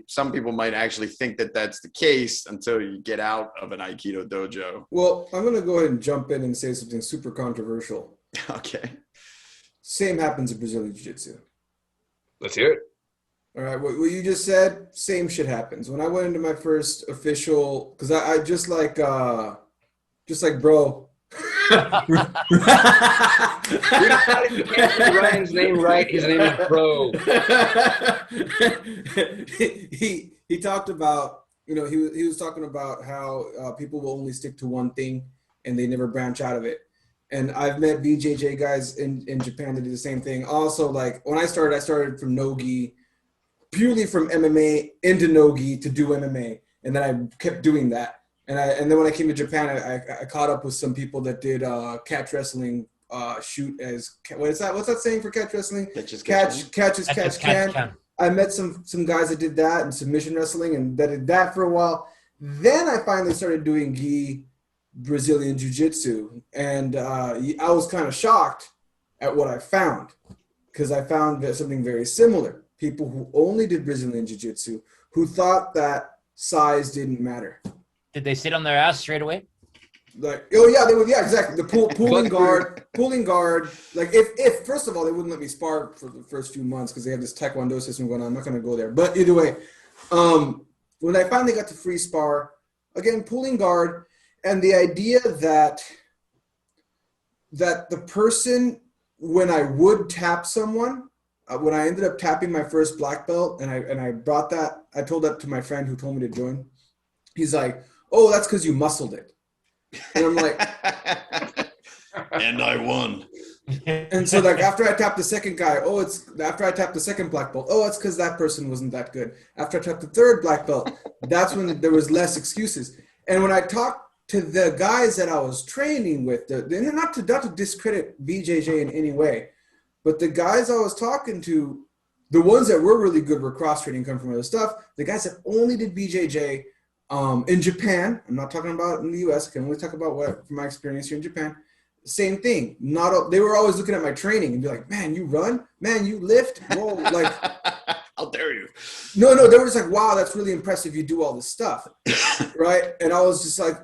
[SPEAKER 4] some people might actually think that that's the case until you get out of an Aikido dojo.
[SPEAKER 3] Well, I'm going to go ahead and jump in and say something super controversial.
[SPEAKER 4] Okay.
[SPEAKER 3] Same happens in Brazilian Jiu-Jitsu.
[SPEAKER 2] Let's hear it.
[SPEAKER 3] All right, what you just said, same shit happens. When I went into my first official, because I just like bro.
[SPEAKER 2] You're not even getting Ryan's name right. His name is Bro.
[SPEAKER 3] he talked about, he was talking about how people will only stick to one thing and they never branch out of it. And I've met BJJ guys in Japan that do the same thing. Also, like when I started from no-gi, purely from MMA into no-gi to do MMA, and then I kept doing that. And then when I came to Japan, I caught up with some people that did catch wrestling, shoot as what is that? What's that saying for catch wrestling? Catch can. I met some guys that did that and submission wrestling, and that did that for a while. Then I finally started doing gi Brazilian Jiu-Jitsu, and I was kind of shocked at what I found, because I found something very similar. People who only did Brazilian Jiu-Jitsu who thought that size didn't matter.
[SPEAKER 1] Did they sit on their ass straight away?
[SPEAKER 3] Like, oh yeah, they would. Yeah, exactly. The pulling guard. Like, if first of all, they wouldn't let me spar for the first few months because they have this Taekwondo system going on. I'm not going to go there. But either way, when I finally got to free spar, again, pulling guard, and the idea that the person, when I would tap someone, when I ended up tapping my first black belt, and I brought that, I told that to my friend who told me to join. He's like, oh, that's because you muscled it. And I'm like,
[SPEAKER 4] and I won.
[SPEAKER 3] And so like after I tapped the second guy, after I tapped the second black belt, it's because that person wasn't that good. After I tapped the third black belt, that's when there was less excuses. And when I talked to the guys that I was training with, not to discredit BJJ in any way, but the guys I was talking to, the ones that were really good were cross-training, come from other stuff. The guys that only did BJJ in Japan, I'm not talking about in the US, I can only talk about from my experience here in Japan. Same thing. They were always looking at my training and be like, man, you run? Man, you lift? Whoa, like,
[SPEAKER 4] how dare you?
[SPEAKER 3] No, they were just like, wow, that's really impressive. You do all this stuff, right? And I was just like,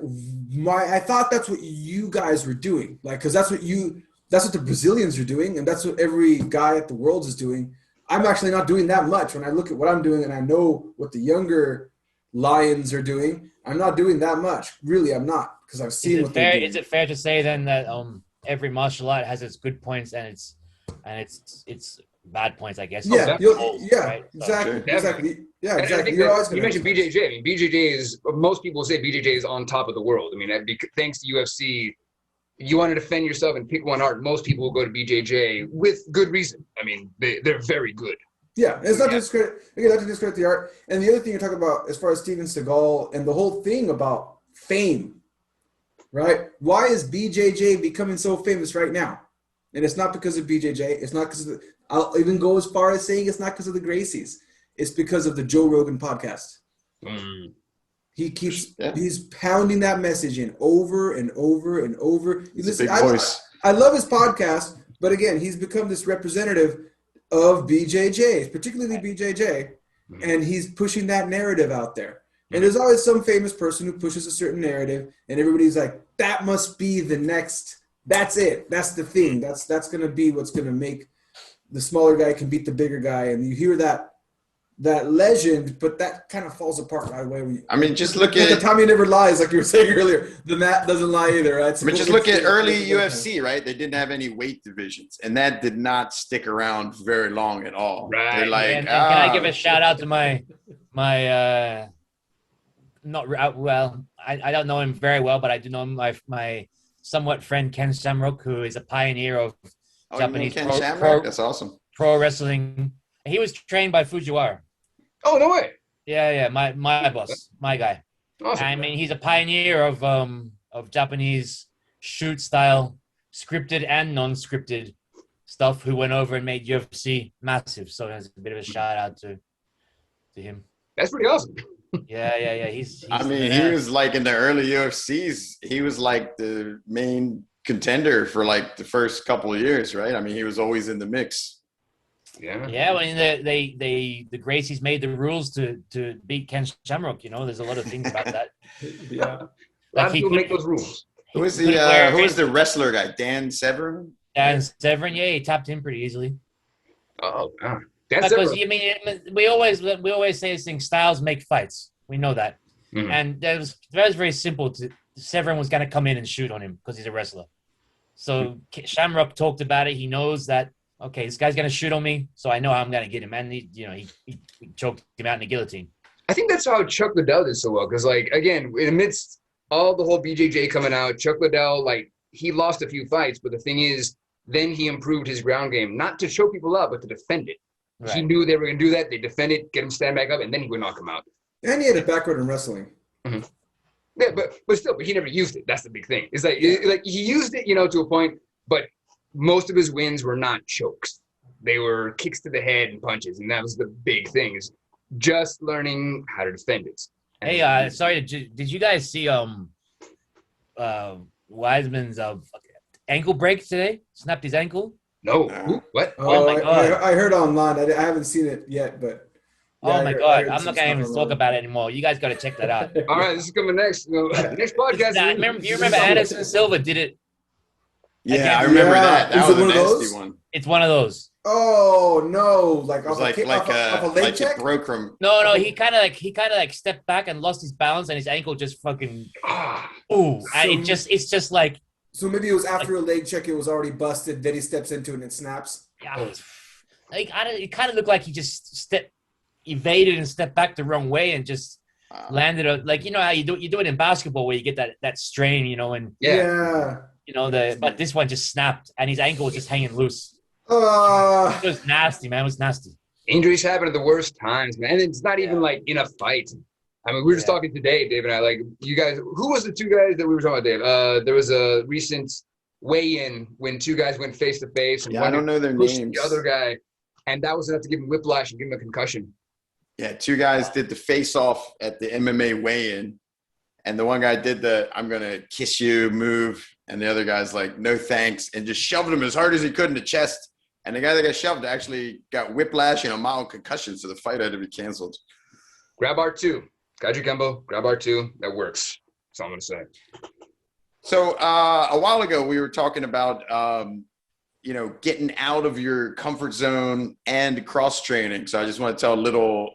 [SPEAKER 3] I thought that's what you guys were doing, like, because that's what the Brazilians are doing, and that's what every guy at the Worlds is doing. I'm actually not doing that much. When I look at what I'm doing and I know what the younger Lions are doing, I'm not doing that much. Really, I'm not, because I've seen what they're doing.
[SPEAKER 1] Is it fair to say then that every martial art has its good points and its bad points, I guess?
[SPEAKER 3] Yeah,
[SPEAKER 1] right?
[SPEAKER 3] Exactly. Yeah, exactly.
[SPEAKER 2] You mentioned BJJ. I mean, BJJ is, most people say BJJ is on top of the world. I mean, thanks to UFC, you want to defend yourself and pick one art, most people will go to BJJ with good reason. I mean, they're very good.
[SPEAKER 3] Yeah, it's not to discredit the art. And the other thing you're talking about, as far as Steven Seagal and the whole thing about fame, right? Why is BJJ becoming so famous right now? And it's not because of BJJ. It's not because of I'll even go as far as saying it's not because of the Gracies. It's because of the Joe Rogan podcast. He's pounding that message in over and over and over. Listen, I love his podcast, but again, he's become this representative of BJJ, particularly BJJ, and he's pushing that narrative out there. And there's always some famous person who pushes a certain narrative, and everybody's like, that must be the next, that's it. That's the thing. That's going to be what's going to make the smaller guy can beat the bigger guy. And you hear that legend, but that kind of falls apart right away.
[SPEAKER 4] I mean, just look at
[SPEAKER 3] the Tommy never lies, like you were saying earlier. The mat doesn't lie either, right? So
[SPEAKER 4] I mean, just look at early UFC, right? They didn't have any weight divisions, and that did not stick around very long at all.
[SPEAKER 2] Right.
[SPEAKER 4] They're like,
[SPEAKER 1] and can I give a shout out to my I don't know him very well, but I do know my somewhat friend Ken Shamrock, who is a pioneer of Japanese
[SPEAKER 4] Ken Shamrock? That's awesome.
[SPEAKER 1] Pro wrestling. He was trained by Fujiwara.
[SPEAKER 2] Oh, no way.
[SPEAKER 1] Yeah, my boss, my guy.
[SPEAKER 2] Awesome.
[SPEAKER 1] I mean, he's a pioneer of Japanese shoot style, scripted and non-scripted stuff. Who went over and made UFC massive. So there's a bit of a shout out to him.
[SPEAKER 2] That's pretty awesome.
[SPEAKER 1] Yeah. He's
[SPEAKER 4] I mean, he was like in the early UFCs. He was like the main contender for like the first couple of years, right? I mean, he was always in the mix.
[SPEAKER 1] Yeah. When the Gracies made the rules to beat Ken Shamrock, you know, there's a lot of things about that.
[SPEAKER 2] Yeah, a lot of people make those rules.
[SPEAKER 4] Who is the wrestler guy? Dan Severn?
[SPEAKER 1] Dan Severn, yeah, he tapped him pretty easily.
[SPEAKER 2] Oh, God.
[SPEAKER 1] Because you mean we always say this thing: styles make fights. We know that, and that was very simple. Severn was going to come in and shoot on him because he's a wrestler. So Shamrock talked about it. He knows that this guy's going to shoot on me, so I know how I'm going to get him. And he choked him out in the guillotine.
[SPEAKER 2] I think that's how Chuck Liddell did so well. Because again, in amidst all the whole BJJ coming out, Chuck Liddell he lost a few fights, but the thing is, then he improved his ground game, not to choke people out, but to defend it. Right. He knew they were going to do that. They defend it, get him stand back up, and then he would knock him out.
[SPEAKER 3] And he had a background in wrestling.
[SPEAKER 2] Mm-hmm. Yeah, but he never used it. That's the big thing. It's like he used it, to a point, but most of his wins were not chokes. They were kicks to the head and punches, and that was the big thing, is just learning how to defend it.
[SPEAKER 1] Hey, sorry, did you guys see Wiseman's ankle break today? Snapped his ankle?
[SPEAKER 2] No. What?
[SPEAKER 1] Oh my God!
[SPEAKER 3] I heard online. I haven't seen it yet, but.
[SPEAKER 1] Yeah, oh my God! I'm not gonna even talk about it anymore. You guys got to check that out.
[SPEAKER 2] All right, this is coming next. Next podcast.
[SPEAKER 1] You remember Anderson Silva did it?
[SPEAKER 4] Yeah, I remember that. That was a nasty one.
[SPEAKER 1] It's one of those.
[SPEAKER 3] Oh no! Like off
[SPEAKER 4] a leg check? Broke from.
[SPEAKER 1] No. He kind of stepped back and lost his balance, and his ankle just fucking. It's just like.
[SPEAKER 3] So maybe it was after a leg check, it was already busted. Then he steps into it and it snaps.
[SPEAKER 1] Yeah, it kind of looked like he just evaded and stepped back the wrong way and just landed how you do it in basketball where you get that strain, and but this one just snapped and his ankle was just hanging loose. It was nasty, man. It was nasty.
[SPEAKER 2] Injuries happen at the worst times, man. And it's not even in a fight. I mean, we were just talking today, Dave and I, you guys, who was the two guys that we were talking about, Dave? There was a recent weigh-in when two guys went face-to-face.
[SPEAKER 4] Yeah, I don't know their names.
[SPEAKER 2] The other guy, and that was enough to give him whiplash and give him a concussion.
[SPEAKER 4] Yeah, two guys did the face-off at the MMA weigh-in, and the one guy did the I'm going to kiss you move, and the other guy's like, no thanks, and just shoved him as hard as he could in the chest. And the guy that got shoved actually got whiplash and a mild concussion, so the fight had to be canceled.
[SPEAKER 2] Grab R2. Kajukenbo, grab R2, that works. That's all I'm going to say.
[SPEAKER 4] So a while ago, we were talking about, getting out of your comfort zone and cross-training. So I just want to tell a little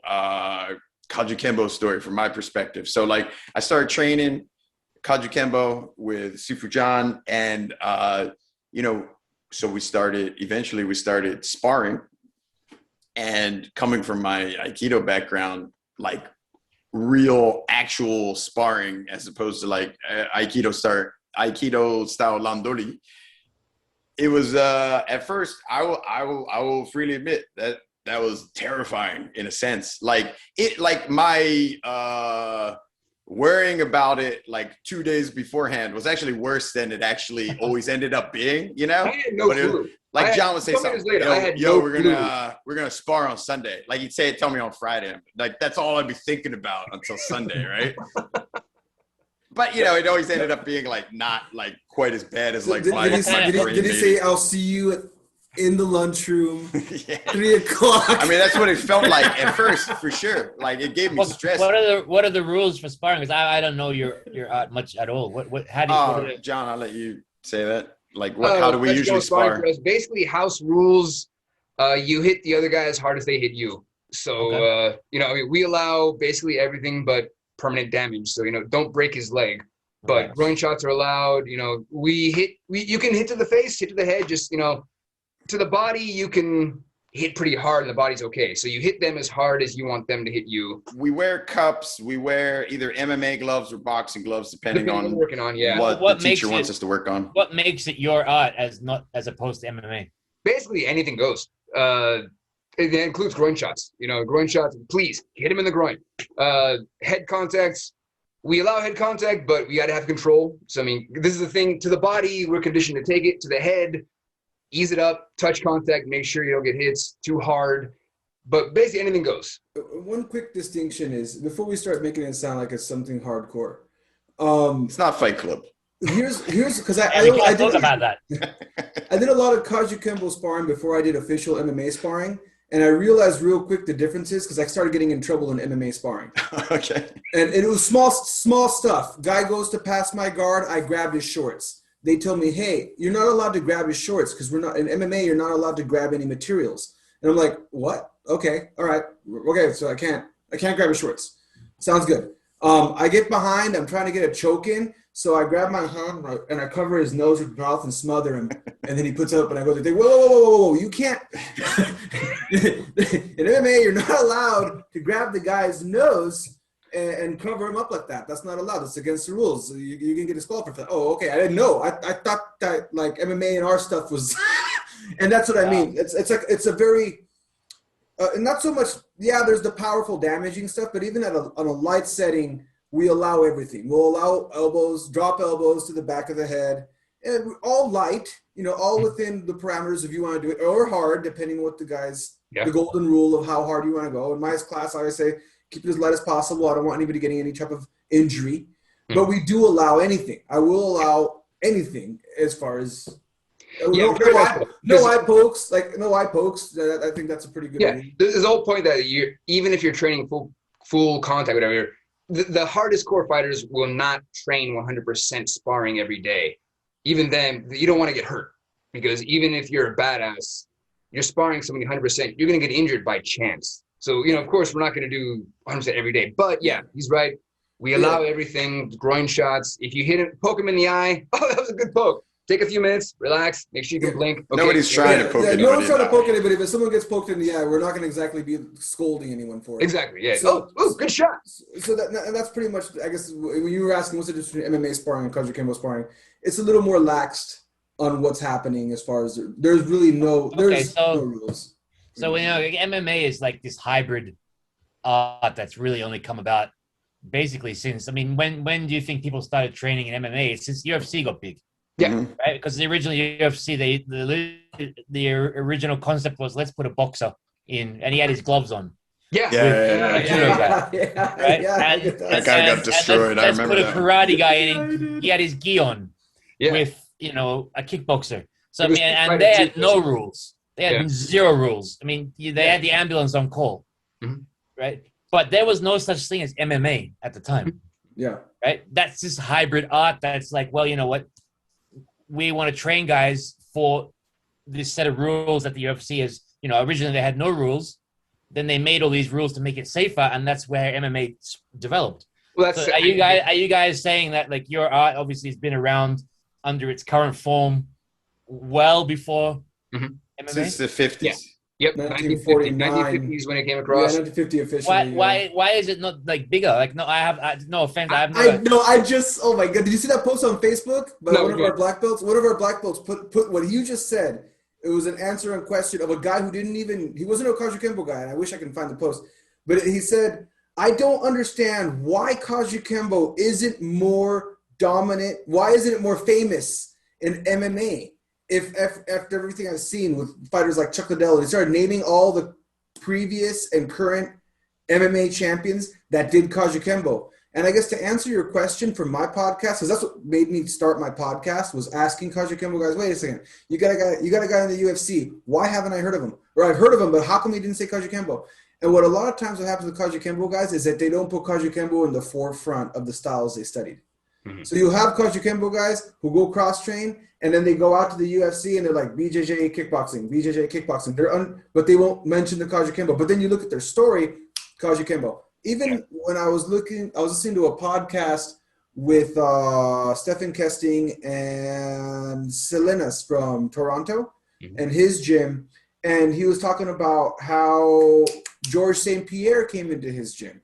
[SPEAKER 4] Kajukenbo story from my perspective. So, I started training Kajukenbo with Sifu John, and, so we started sparring. And coming from my Aikido background, real actual sparring as opposed to Aikido style landoli. It was at first I will freely admit that was terrifying in a sense. My worrying about it 2 days beforehand was actually worse than it actually always ended up being,
[SPEAKER 2] I had no clue.
[SPEAKER 4] John would say something. We're gonna spar on Sunday. He'd say it, tell me on Friday. That's all I'd be thinking about until Sunday, right? But it always ended up being not quite as bad as
[SPEAKER 3] did he say I'll see you in the lunchroom,
[SPEAKER 4] Yeah.
[SPEAKER 3] 3 o'clock.
[SPEAKER 4] I mean, that's what it felt like at first, for sure. Like, it gave me stress.
[SPEAKER 1] What are the rules for sparring? Because I don't know your art much at all. How do you?
[SPEAKER 4] John, I'll let you say that. Like, how do we usually spar?
[SPEAKER 2] Basically, house rules. You hit the other guy as hard as they hit you. So
[SPEAKER 1] Okay.
[SPEAKER 2] we allow basically everything but permanent damage. So don't break his leg. But
[SPEAKER 1] Right.
[SPEAKER 2] groin shots are allowed. You can hit to the face, hit to the head. Just to the body, you can hit pretty hard, and the body's okay. So you hit them as hard as you want them to hit you.
[SPEAKER 4] We wear cups. We wear either MMA gloves or boxing gloves, depending on
[SPEAKER 2] what we're working on. Yeah.
[SPEAKER 4] what the teacher wants us to work on.
[SPEAKER 1] What makes it your art as opposed to MMA?
[SPEAKER 2] Basically, anything goes. It includes groin shots. Groin shots. Please hit him in the groin. Head contacts. We allow head contact, but we got to have control. So, this is the thing. To the body, we're conditioned to take it. To the head, ease it up, touch contact, make sure you don't get hits too hard. But basically, anything goes.
[SPEAKER 3] One quick distinction is, before we start making it sound like it's something hardcore.
[SPEAKER 4] It's not Fight Club.
[SPEAKER 3] Here's because I
[SPEAKER 1] Talk about that.
[SPEAKER 3] I did a lot of Kajukenbo sparring before I did official MMA sparring. And I realized real quick the differences because I started getting in trouble in MMA sparring.
[SPEAKER 4] Okay.
[SPEAKER 3] And it was small stuff. Guy goes to pass my guard. I grabbed his shorts. They told me, hey, you're not allowed to grab his shorts because we're not in MMA. You're not allowed to grab any materials. And I'm like, what? Okay. All right. Okay. So I can't grab his shorts. Sounds good. I get behind. I'm trying to get a choke in. So I grab my hand and I cover his nose with mouth and smother him. And then he puts up and I go to think, whoa. You can't. In MMA, you're not allowed to grab the guy's nose and cover him up like that. That's not allowed. It's against the rules. You can get disqualified for that. Oh, okay. I didn't know. I thought that like MMA and our stuff was, and that's what I mean. It's a very, not so much. Yeah, there's the powerful damaging stuff, but even on a light setting, we allow everything. We'll allow elbows, drop elbows to the back of the head, and all light. All within the parameters if you want to do it, or hard, depending on what the golden rule of how hard you want to go. In my class, I always say, keep it as light as possible. I don't want anybody getting any type of injury. But we do allow anything. I will allow anything as far as no eye pokes. No eye pokes. I think that's a pretty good idea.
[SPEAKER 2] There's the whole point that even if you're training full contact, whatever, the hardest core fighters will not train 100% sparring every day. Even then, you don't want to get hurt because even if you're a badass, you're sparring somebody 100%, you're going to get injured by chance. So, of course, we're not going to do 100% every day. But, yeah, he's right. We allow everything, groin shots. If you hit him, poke him in the eye, that was a good poke. Take a few minutes, relax, make sure you can blink. Okay.
[SPEAKER 4] Nobody's trying to poke anybody.
[SPEAKER 3] No one's trying to poke anybody, but if someone gets poked in the eye, we're not going to exactly be scolding anyone for it.
[SPEAKER 2] Exactly, yeah. So, good shot.
[SPEAKER 3] So that's pretty much, I guess, when you were asking what's the difference between MMA sparring and Kajukenbo sparring, it's a little more laxed on what's happening as far as there's really no rules.
[SPEAKER 1] So MMA is like this hybrid art that's really only come about basically since, when do you think people started training in MMA? It's since UFC got big.
[SPEAKER 2] Yeah.
[SPEAKER 1] Right? Because the original UFC, the original concept was, let's put a boxer in, and he had his gloves on.
[SPEAKER 2] Yeah.
[SPEAKER 1] Right?
[SPEAKER 4] That guy got destroyed. I remember that.
[SPEAKER 1] Let's put a karate guy in, he had his gi on with, a kickboxer. So, and they had no rules. They had zero rules. They had the ambulance on call, right? But there was no such thing as MMA at the time.
[SPEAKER 3] Yeah.
[SPEAKER 1] Right? That's this hybrid art that's like, well, you know what? We want to train guys for this set of rules that the UFC is, originally they had no rules. Then they made all these rules to make it safer, and that's where MMA developed.
[SPEAKER 2] Well,
[SPEAKER 1] so are you guys saying that like your art obviously has been around under its current form well before MMA?
[SPEAKER 4] Since the 50s.
[SPEAKER 2] Yeah. Yep, 1950s when it came across.
[SPEAKER 3] Yeah, 1950 officially.
[SPEAKER 1] Why is it not like bigger? Like no offense.
[SPEAKER 3] I just oh my god! Did you see that post on Facebook by one of our black belts? One of our black belts put what you just said. It was an answer and question of a guy who he wasn't a Kajukenbo guy, and I wish I can find the post. But he said, I don't understand why Kajukenbo isn't more dominant. Why isn't it more famous in MMA? If after everything I've seen with fighters like Chuck Liddell, they started naming all the previous and current MMA champions that did Kajukenbo. And I guess to answer your question for my podcast, because that's what made me start my podcast, was asking Kajukenbo guys, wait a second, you got a guy in the UFC. Why haven't I heard of him? Or I've heard of him, but how come he didn't say Kajukenbo? And what a lot of times what happens with Kajukenbo guys is that they don't put Kajukenbo in the forefront of the styles they studied. Mm-hmm. So you'll have Kajukenbo guys who go cross-train, and then they go out to the UFC and they're like BJJ kickboxing. But they won't mention the Kajukenbo. But then you look at their story, Kajukenbo. Even when I was listening to a podcast with Stephen Kesting and Selenas from Toronto and his gym, and he was talking about how George St. Pierre came into his gym.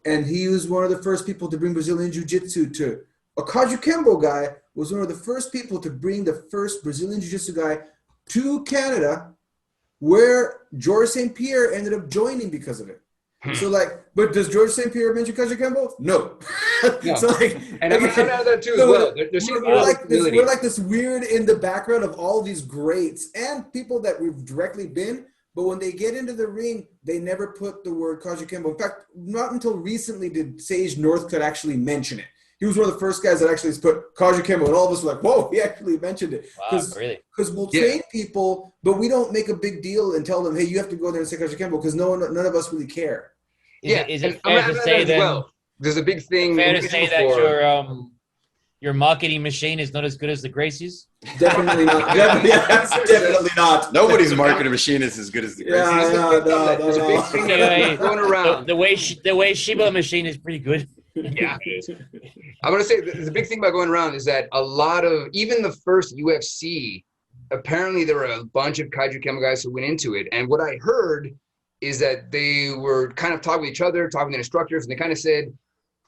[SPEAKER 3] And he was one of the first people to bring Brazilian Jiu-Jitsu to a Kajukenbo guy was one of the first people to bring the first Brazilian Jiu-Jitsu guy to Canada, where George St. Pierre ended up joining because of it. So but does George St. Pierre mention Kajukenbo? No. So
[SPEAKER 2] and I'm coming out of that too as well.
[SPEAKER 3] We're like this weird in the background of all these greats and people that we've directly been. But when they get into the ring, they never put the word Kajukenbo. In fact, not until recently did Sage Northcutt actually mention it. He was one of the first guys that actually put Kajukenbo, and all of us were like, whoa, he actually mentioned it.
[SPEAKER 1] Wow, really?
[SPEAKER 3] Because we'll train people, but we don't make a big deal and tell them, hey, you have to go there and say Kajukenbo, because none of us really care.
[SPEAKER 1] Is it fair to say then?
[SPEAKER 2] Well, there's a big thing.
[SPEAKER 1] Fair to say that your marketing machine is not as good as the Gracie's?
[SPEAKER 3] Definitely not. Definitely not.
[SPEAKER 4] Nobody's marketing machine is as good as the Gracie's.
[SPEAKER 2] There's a big thing going around.
[SPEAKER 1] The way Shiba machine is pretty good.
[SPEAKER 2] Yeah. I'm going to say the big thing about going around is that a lot of, even the first UFC, apparently there were a bunch of Kajukenbo guys who went into it. And what I heard is that they were kind of talking with each other, talking with the instructors, and they kind of said,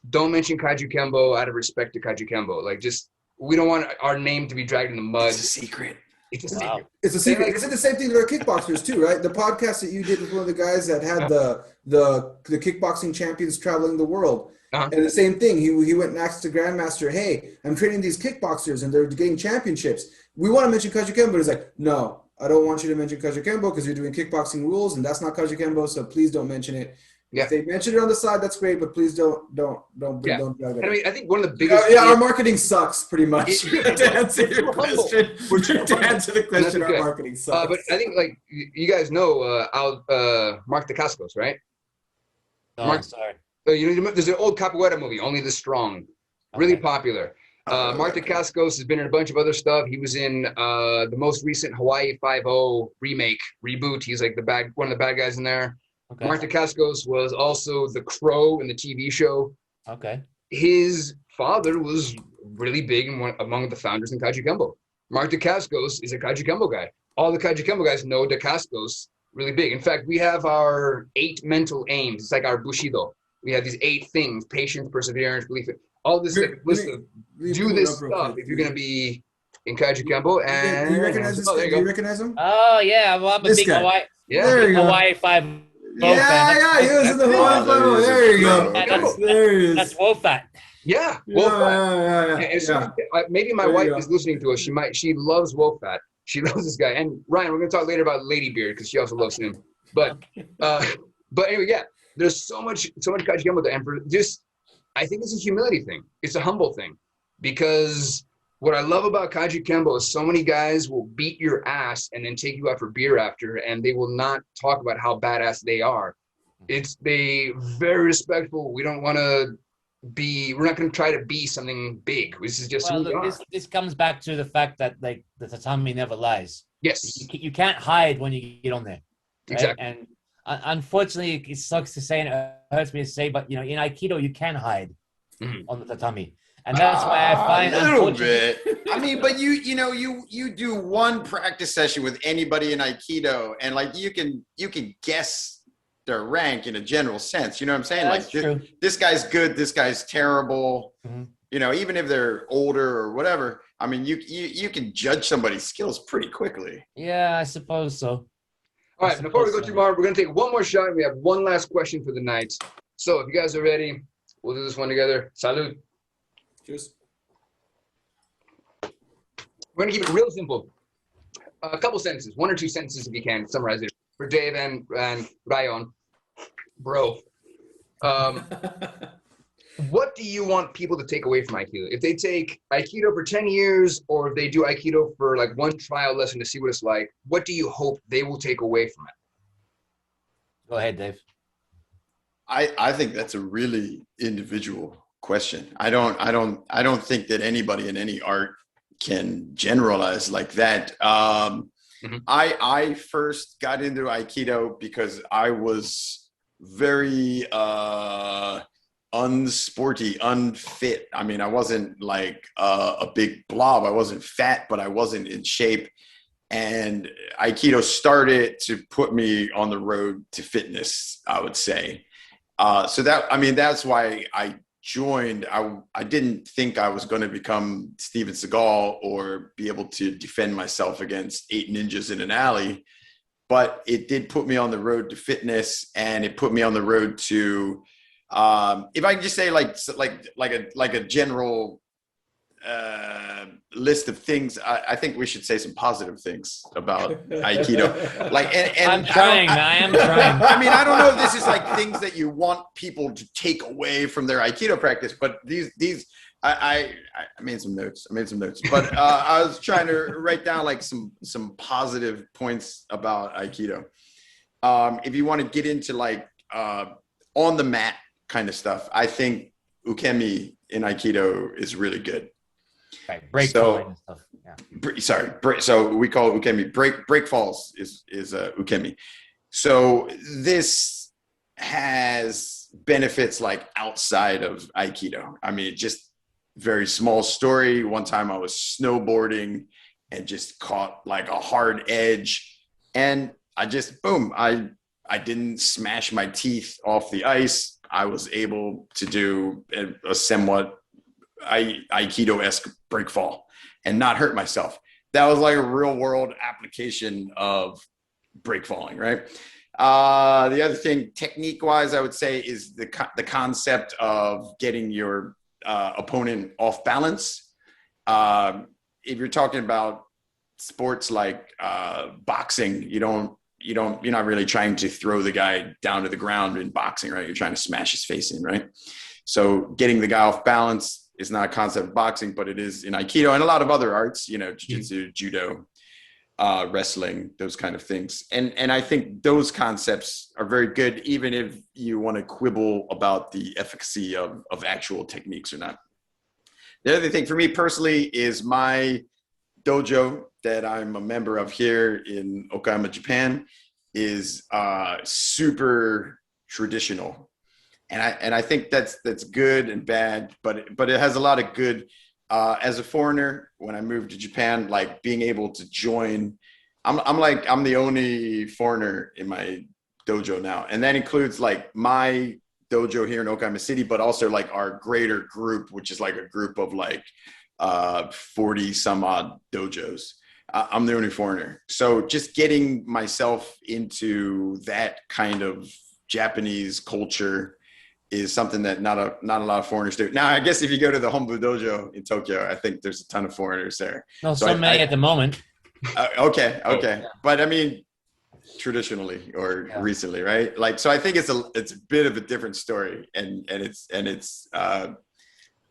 [SPEAKER 2] don't mention Kajukenbo out of respect to Kajukenbo. Like, just, we don't want our name to be dragged in the mud.
[SPEAKER 4] It's a secret.
[SPEAKER 3] It's a secret. It's a secret. Isn't the same thing with our kickboxers too, right? The podcast that you did with one of the guys that had the kickboxing champions traveling the world. And the same thing, he went and asked the grandmaster, hey, I'm training these kickboxers and they're getting championships. We want to mention Kajukenbo, but he's like, no, I don't want you to mention Kajukenbo because you're doing kickboxing rules and that's not Kajukenbo, so please don't mention it. Yeah. If they mention it on the side, that's great, but please don't drag it.
[SPEAKER 2] And I mean, I think one of the biggest
[SPEAKER 3] our marketing sucks pretty much. To answer your question, to answer the question, our marketing sucks.
[SPEAKER 2] But I think like you guys know Mark Dacascos, right?
[SPEAKER 1] Oh, Mark, sorry.
[SPEAKER 2] There's an old Capoeira movie, Only the Strong, really popular. Mark Dacascos has been in a bunch of other stuff. He was in the most recent Hawaii 5-0 reboot. He's like one of the bad guys in there. Okay. Mark Dacascos was also the Crow in the TV show.
[SPEAKER 1] Okay.
[SPEAKER 2] His father was really big and among the founders in Kajukenbo. Mark Dacascos is a Kajukenbo guy. All the Kajukenbo guys know Dacascos really big. In fact, we have our 8 mental aims. It's like our Bushido. We have these 8 things: patience, perseverance, belief. All this list of do this stuff if you're going to be in Kajukenbo. And
[SPEAKER 3] do you recognize this? Do you recognize him?
[SPEAKER 1] Oh yeah, well, I'm a big Hawaii.
[SPEAKER 2] Yeah,
[SPEAKER 3] there you go.
[SPEAKER 1] Hawaii 5.
[SPEAKER 3] Yeah, he was in the Hawaii 5. There you go. There he is.
[SPEAKER 1] That's Wolfat.
[SPEAKER 2] Yeah, Wolfat. Yeah. Maybe my wife is listening to us. She loves Wolfat. She loves this guy. And Ryan, we're going to talk later about Ladybeard because she also loves him. But anyway, yeah. There's so much Kajukenbo there, and for just, I think it's a humility thing. It's a humble thing, because what I love about Kajukenbo is so many guys will beat your ass and then take you out for beer after, and they will not talk about how badass they are. They very respectful. We don't want to be. We're not going to try to be something big. This is just who we are.
[SPEAKER 1] This comes back to the fact that like the tatami never lies.
[SPEAKER 2] Yes,
[SPEAKER 1] you can't hide when you get on there. Right?
[SPEAKER 2] Exactly.
[SPEAKER 1] And unfortunately, it sucks to say and it hurts me to say, but in Aikido you can hide on the tatami, and that's why I find
[SPEAKER 4] a little bit. I mean, but you do one practice session with anybody in Aikido, and like you can guess their rank in a general sense. You know what I'm saying?
[SPEAKER 1] That's
[SPEAKER 4] like this guy's good, this guy's terrible. Mm-hmm. Even if they're older or whatever. I mean, you can judge somebody's skills pretty quickly.
[SPEAKER 1] Yeah, I suppose so.
[SPEAKER 2] All right, before we go too far, we're going to take one more shot. We have one last question for the night. So if you guys are ready, we'll do this one together. Salud.
[SPEAKER 3] Cheers.
[SPEAKER 2] We're going to keep it real simple. A couple sentences, 1 or 2 sentences if you can, summarize it. For Dave and Rionne. Bro. What do you want people to take away from Aikido? If they take Aikido for 10 years, or if they do Aikido for like one trial lesson to see what it's like, what do you hope they will take away from it?
[SPEAKER 1] Go ahead, Dave.
[SPEAKER 4] I think that's a really individual question. I don't think that anybody in any art can generalize like that. I first got into Aikido because I was very unsporty, unfit. I mean, I wasn't like a big blob. I wasn't fat, but I wasn't in shape. And Aikido started to put me on the road to fitness, I would say. That's why I joined. I didn't think I was going to become Steven Seagal or be able to defend myself against 8 ninjas in an alley, but it did put me on the road to fitness, and it put me on the road to, if I can just say like a general list of things, I think we should say some positive things about Aikido. Like, and
[SPEAKER 1] I'm trying. I am trying.
[SPEAKER 4] I mean, I don't know if this is like things that you want people to take away from their Aikido practice, but these I made some notes. But I was trying to write down like some positive points about Aikido. If you want to get into like on the mat kind of stuff, I think ukemi in Aikido is really good.
[SPEAKER 1] Right, break falling and stuff. Yeah.
[SPEAKER 4] So we call it ukemi. Break falls is ukemi. So this has benefits like outside of Aikido. I mean, just very small story. One time I was snowboarding and just caught like a hard edge, and I just I didn't smash my teeth off the ice. I was able to do a somewhat Aikido-esque break fall and not hurt myself. That was like a real world application of break falling, right? The other thing, technique-wise, I would say is the concept of getting your opponent off balance. If you're talking about sports like boxing, you're not really trying to throw the guy down to the ground in boxing, right? You're trying to smash his face in, right? So getting the guy off balance is not a concept of boxing, but it is in Aikido and a lot of other arts, jiu-jitsu, judo, wrestling, those kind of things. And I think those concepts are very good, even if you want to quibble about the efficacy of actual techniques or not. The other thing for me personally is my dojo that I'm a member of here in Okayama, Japan, is super traditional. And I think that's good and bad, but it has a lot of good. As a foreigner, when I moved to Japan, like being able to join, I'm the only foreigner in my dojo now, and that includes like my dojo here in Okayama City, but also like our greater group, which is like a group of like 40 some odd dojos. I'm the only foreigner, so just getting myself into that kind of Japanese culture is something that not a lot of foreigners do. Now, I guess if you go to the Hombu Dojo in Tokyo, I think there's a ton of foreigners there.
[SPEAKER 1] No, so many at the moment.
[SPEAKER 4] Okay. Yeah. But I mean, traditionally or recently, right? Like, so I think it's a bit of a different story, and it's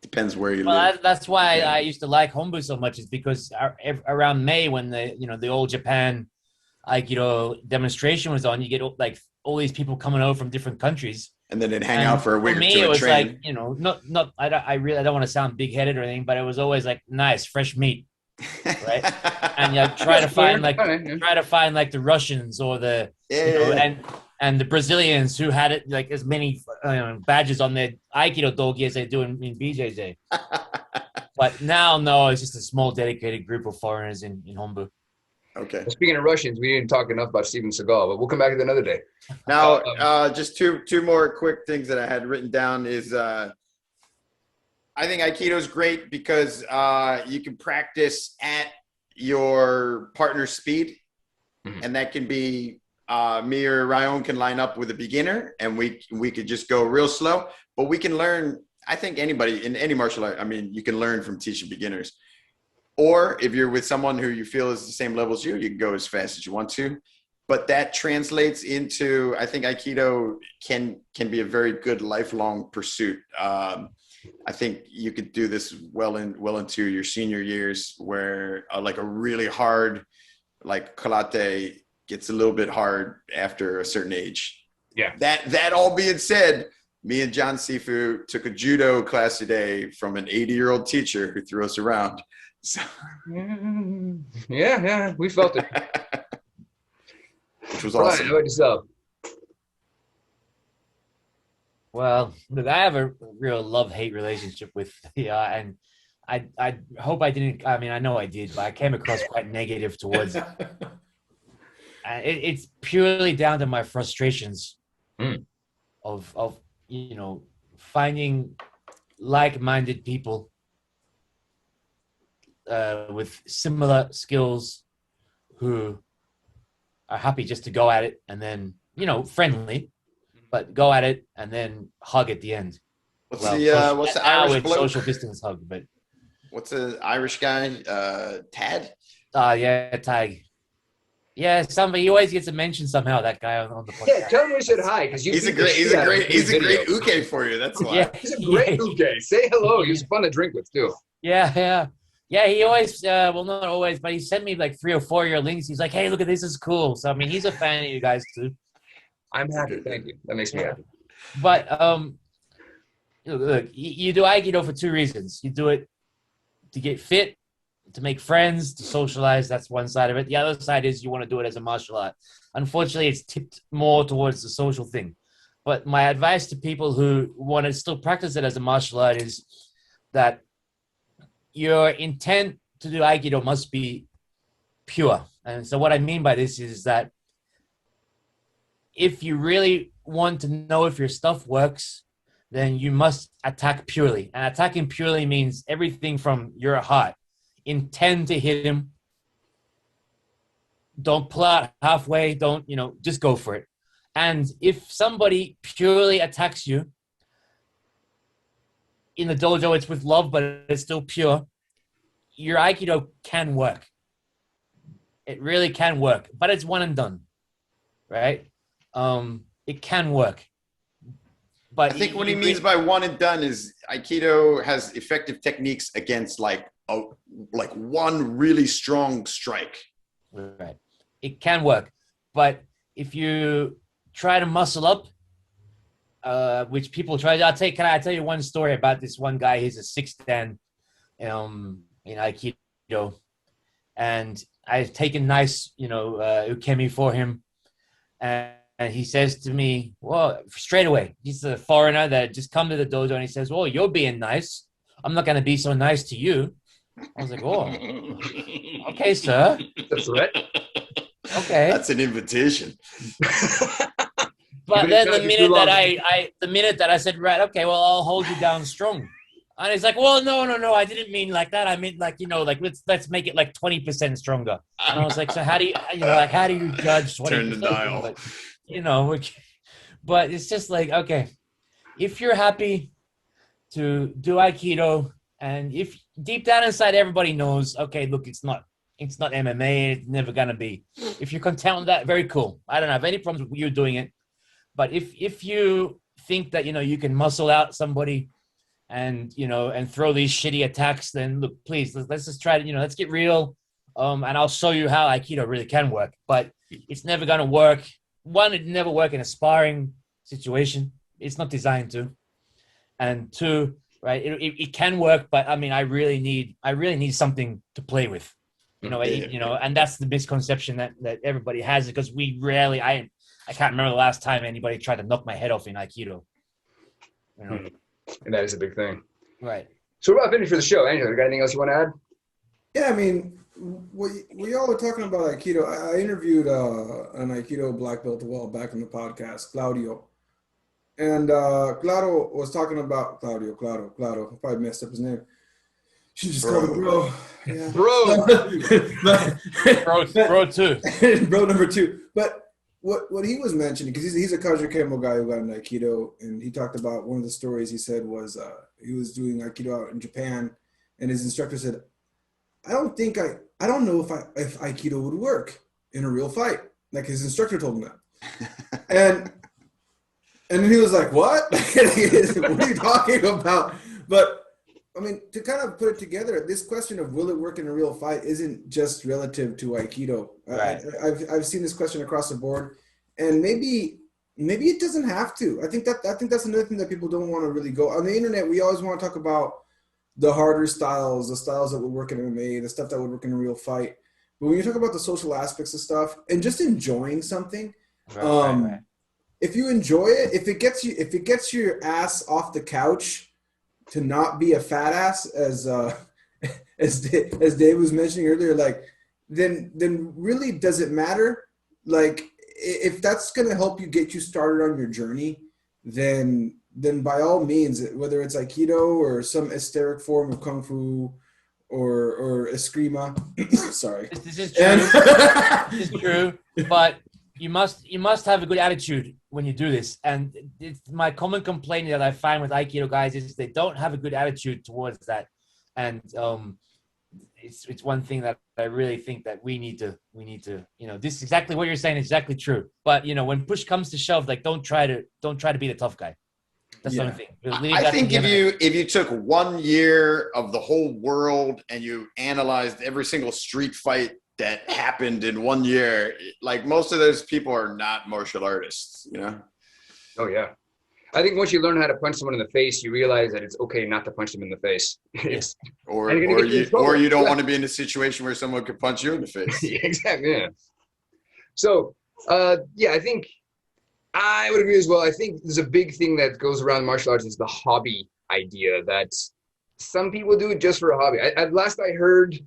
[SPEAKER 4] depends where you live.
[SPEAKER 1] That's why I used to like Hombu so much, is because around May, when the old Japan Aikido demonstration was on, you get like all these people coming over from different countries.
[SPEAKER 4] And then they'd hang out for a week.
[SPEAKER 1] For me, it was like, I really don't want to sound big-headed or anything, but it was always like nice, fresh meat, right? And you try to find like the Russians or the and the Brazilians who had it like as many badges on their Aikido dogi as they do in BJJ. But now, no, it's just a small dedicated group of foreigners in Hombu.
[SPEAKER 2] Okay. Well, speaking of Russians, we didn't talk enough about Steven Seagal, but we'll come back to that another day.
[SPEAKER 4] Now, just two more quick things that I had written down is I think Aikido is great because you can practice at your partner's speed, and that can be me or Rionne can line up with a beginner, and we could just go real slow. But we can learn. I think anybody in any martial art, I mean, you can learn from teaching beginners. Or if you're with someone who you feel is the same level as you can go as fast as you want to. but that translates into, I think Aikido can be a very good lifelong pursuit. I think you could do this well into your senior years, where like a really hard, like karate gets a little bit hard after a certain age.
[SPEAKER 2] Yeah.
[SPEAKER 4] That all being said, me and John Sifu took a judo class today from an 80-year-old teacher who threw us around. So.
[SPEAKER 2] Yeah, we felt it.
[SPEAKER 4] Which was awesome.
[SPEAKER 2] Right, how about yourself?
[SPEAKER 1] Well, look, I have a real love-hate relationship with and I hope I didn't. I mean, I know I did, but I came across quite negative towards it. It's purely down to my frustrations of finding like-minded people with similar skills who are happy just to go at it and then, friendly, but go at it and then hug at the end.
[SPEAKER 4] What's the Irish bloke?
[SPEAKER 1] Social distance hug, but
[SPEAKER 4] what's the Irish guy? Tadgh?
[SPEAKER 1] Yeah, Tadgh. Yeah, he always gets a mention somehow, that guy on the podcast.
[SPEAKER 2] Yeah, tell him we said hi, because
[SPEAKER 4] he's a great uke for you. That's why.
[SPEAKER 1] Yeah,
[SPEAKER 2] he's a great uke. Say hello. He's fun to drink with too.
[SPEAKER 1] Yeah. He always, well, not always, but he sent me like 3 or 4 year links. He's like, hey, look at this, is cool. So I mean, he's a fan of you guys too.
[SPEAKER 2] I'm happy. Thank you. That makes me happy.
[SPEAKER 1] But look, you do Aikido for 2 reasons. You do it to get fit, to make friends, to socialize. That's one side of it. The other side is you want to do it as a martial art. Unfortunately, it's tipped more towards the social thing. But my advice to people who want to still practice it as a martial art is that your intent to do Aikido must be pure. And so what I mean by this is that if you really want to know if your stuff works, then you must attack purely. And attacking purely means everything from your heart. Intend to hit him. Don't pull out halfway. Don't, just go for it. And if somebody purely attacks you in the dojo, it's with love, but it's still pure. Your Aikido can work. It really can work, but it's one and done, right? It can work. But
[SPEAKER 4] I think what he means by one and done is Aikido has effective techniques against like one really strong strike.
[SPEAKER 1] Right. It can work. But if you try to muscle up, which people try, can I tell you one story about this one guy? He's a 6th dan in Aikido. And I've taken nice, ukemi for him. And he says to me, well, straight away, he's a foreigner that just come to the dojo, and he says, well, you're being nice. I'm not going to be so nice to you. I was like, oh, okay, sir.
[SPEAKER 2] That's right.
[SPEAKER 1] Okay.
[SPEAKER 4] That's an invitation.
[SPEAKER 1] But then the minute that I said, right, okay, well, I'll hold you down strong. And he's like, well, no, I didn't mean like that. I meant like, let's make it like 20% stronger. And I was like, so how do you, how do you judge 20%?
[SPEAKER 4] Turn the dial.
[SPEAKER 1] But it's just like, okay, if you're happy to do Aikido, and if deep down inside everybody knows, okay, look, it's not MMA, it's never gonna be. If you're content with that, very cool. I don't have any problems with you doing it. But if you think that you can muscle out somebody and and throw these shitty attacks, then look, please, let's just try to let's get real. And I'll show you how Aikido really can work. But it's never gonna work. One, it never work in a sparring situation. It's not designed to. And 2, right, it can work, but I mean, I really need something to play with, and that's the misconception that everybody has, because we rarely, I can't remember the last time anybody tried to knock my head off in Aikido.
[SPEAKER 2] And that is a big thing.
[SPEAKER 1] Right.
[SPEAKER 2] So we're about finished for the show. Angela, you got anything else you want to add?
[SPEAKER 3] Yeah, I mean, we all were talking about Aikido. I interviewed an Aikido black belt a while back in the podcast, Claudio. And Claudio was talking about Claudio. I probably messed up his name. She just called him bro. Yeah.
[SPEAKER 2] Bro.
[SPEAKER 1] Bro 2.
[SPEAKER 3] Bro number 2. But what he was mentioning, because he's a Kajukenbo guy who got into Aikido, and he talked about one of the stories he said was he was doing Aikido out in Japan, and his instructor said, I don't know if Aikido would work in a real fight. Like his instructor told him that. And then he was like, what? What are you talking about? But I mean, to kind of put it together, this question of will it work in a real fight isn't just relative to Aikido.
[SPEAKER 1] Right.
[SPEAKER 3] I've seen this question across the board, and maybe it doesn't have to. I think that's another thing that people don't want to really go on the internet. We always want to talk about the harder styles, the styles that would work in MMA, the stuff that would work in a real fight. But when you talk about the social aspects of stuff and just enjoying something,
[SPEAKER 1] Right.
[SPEAKER 3] if you enjoy it, if it gets your ass off the couch to not be a fat ass, as Dave was mentioning earlier, like then really does it matter? Like if that's gonna help you get you started on your journey, then by all means, whether it's Aikido or some esoteric form of Kung Fu or Eskrima. Sorry.
[SPEAKER 1] This is true. This is true. But you must have a good attitude when you do this. And it's my common complaint that I find with Aikido guys is they don't have a good attitude towards that. And it's one thing that I really think that we need to, this is exactly what you're saying is exactly true. But when push comes to shove, like don't try to be the tough guy. That's the only thing.
[SPEAKER 4] I think if you took 1 year of the whole world and you analyzed every single street fight that happened in 1 year, like most of those people are not martial artists,
[SPEAKER 2] Oh yeah. I think once you learn how to punch someone in the face, you realize that it's okay not to punch them in the face.
[SPEAKER 4] Or you don't want to be in a situation where someone could punch you in the face.
[SPEAKER 2] Yeah, exactly. Yeah. So, I think I would agree as well. I think there's a big thing that goes around martial arts is the hobby idea that some people do it just for a hobby. Last I heard,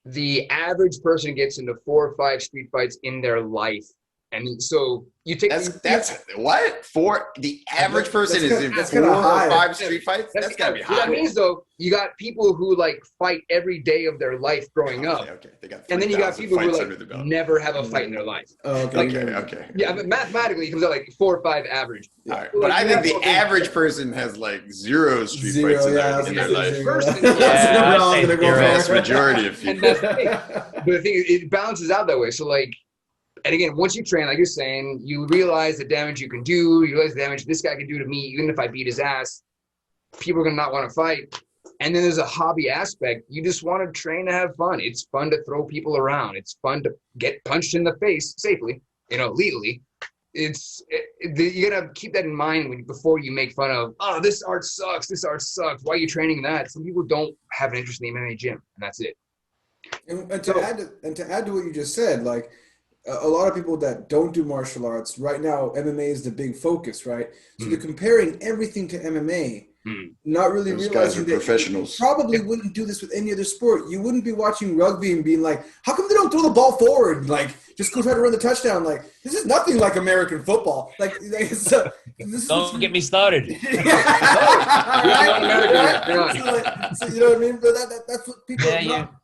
[SPEAKER 2] the average person gets into 4 or 5 street fights in their life. And so you take
[SPEAKER 4] that's what for the average person is in 4 or 5 street fights. That's gotta be high.
[SPEAKER 2] What that means though, you got people who like fight every day of their life growing up.
[SPEAKER 4] Okay. They got
[SPEAKER 2] and then you got people who like never have a fight in their life.
[SPEAKER 4] Okay.
[SPEAKER 2] Yeah, but mathematically it comes out like 4 or 5 average.
[SPEAKER 4] All right. But I think the average person has like 0 street fights in their life. The vast majority of people.
[SPEAKER 2] But the thing is, it balances out that way. So like. And again, once you train, like you're saying, you realize the damage you can do. You realize the damage this guy can do to me, even if I beat his ass. People are going to not want to fight. And then there's a hobby aspect. You just want to train to have fun. It's fun to throw people around. It's fun to get punched in the face safely, legally. You got to keep that in mind before you make fun of, oh, this art sucks. This art sucks. Why are you training that? Some people don't have an interest in the MMA gym, and that's it.
[SPEAKER 3] And to add to what you just said, like, a lot of people that don't do martial arts right now, MMA is the big focus, right? So they're comparing everything to MMA, not really
[SPEAKER 4] Those
[SPEAKER 3] realizing
[SPEAKER 4] guys are
[SPEAKER 3] that
[SPEAKER 4] professionals.
[SPEAKER 3] you probably wouldn't do this with any other sport. You wouldn't be watching rugby and being like, how come they don't throw the ball forward? Like, just go try to run the touchdown. Like, this is nothing like American football. Like,
[SPEAKER 1] Don't get me started.
[SPEAKER 3] Right? So, you know what I mean? But that's what people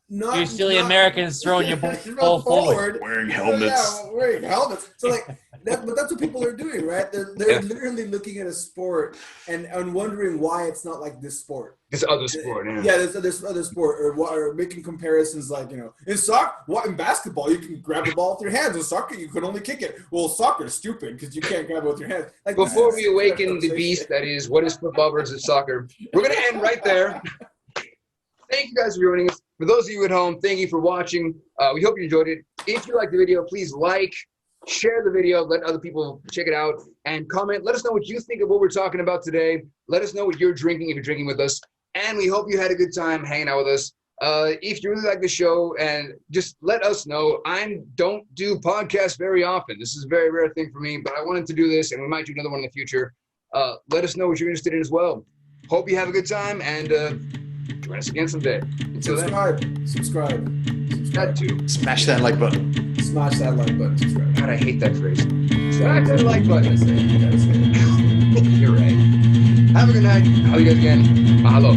[SPEAKER 1] you silly Americans throwing your ball forward.
[SPEAKER 4] Wearing helmets.
[SPEAKER 3] Yeah, wearing helmets. So like, but that's what people are doing, right? They're literally looking at a sport and wondering why it's not like this sport.
[SPEAKER 2] This other sport, yeah.
[SPEAKER 3] Yeah, there's other sport, or making comparisons like, in soccer, in basketball you can grab the ball with your hands. In soccer you can only kick it. Well, soccer is stupid because you can't grab it with your hands. Like,
[SPEAKER 2] before we awaken the beast that is what is football versus soccer, we're gonna end right there. Thank you guys for joining us. For those of you at home, thank you for watching. We hope you enjoyed it. If you liked the video, please like, share the video, let other people check it out, and comment. Let us know what you think of what we're talking about today. Let us know what you're drinking if you're drinking with us. And we hope you had a good time hanging out with us. If you really like the show, and just let us know. I don't do podcasts very often. This is a very rare thing for me, but I wanted to do this, and we might do another one in the future. Let us know what you're interested in as well. Hope you have a good time, and join us again someday. Until then,
[SPEAKER 3] subscribe.
[SPEAKER 2] That too.
[SPEAKER 4] Smash that like button.
[SPEAKER 3] Smash that like button. Subscribe.
[SPEAKER 2] God, I hate that phrase. Smash that like button. You're right. Have a good night. I'll see you guys again. Mahalo.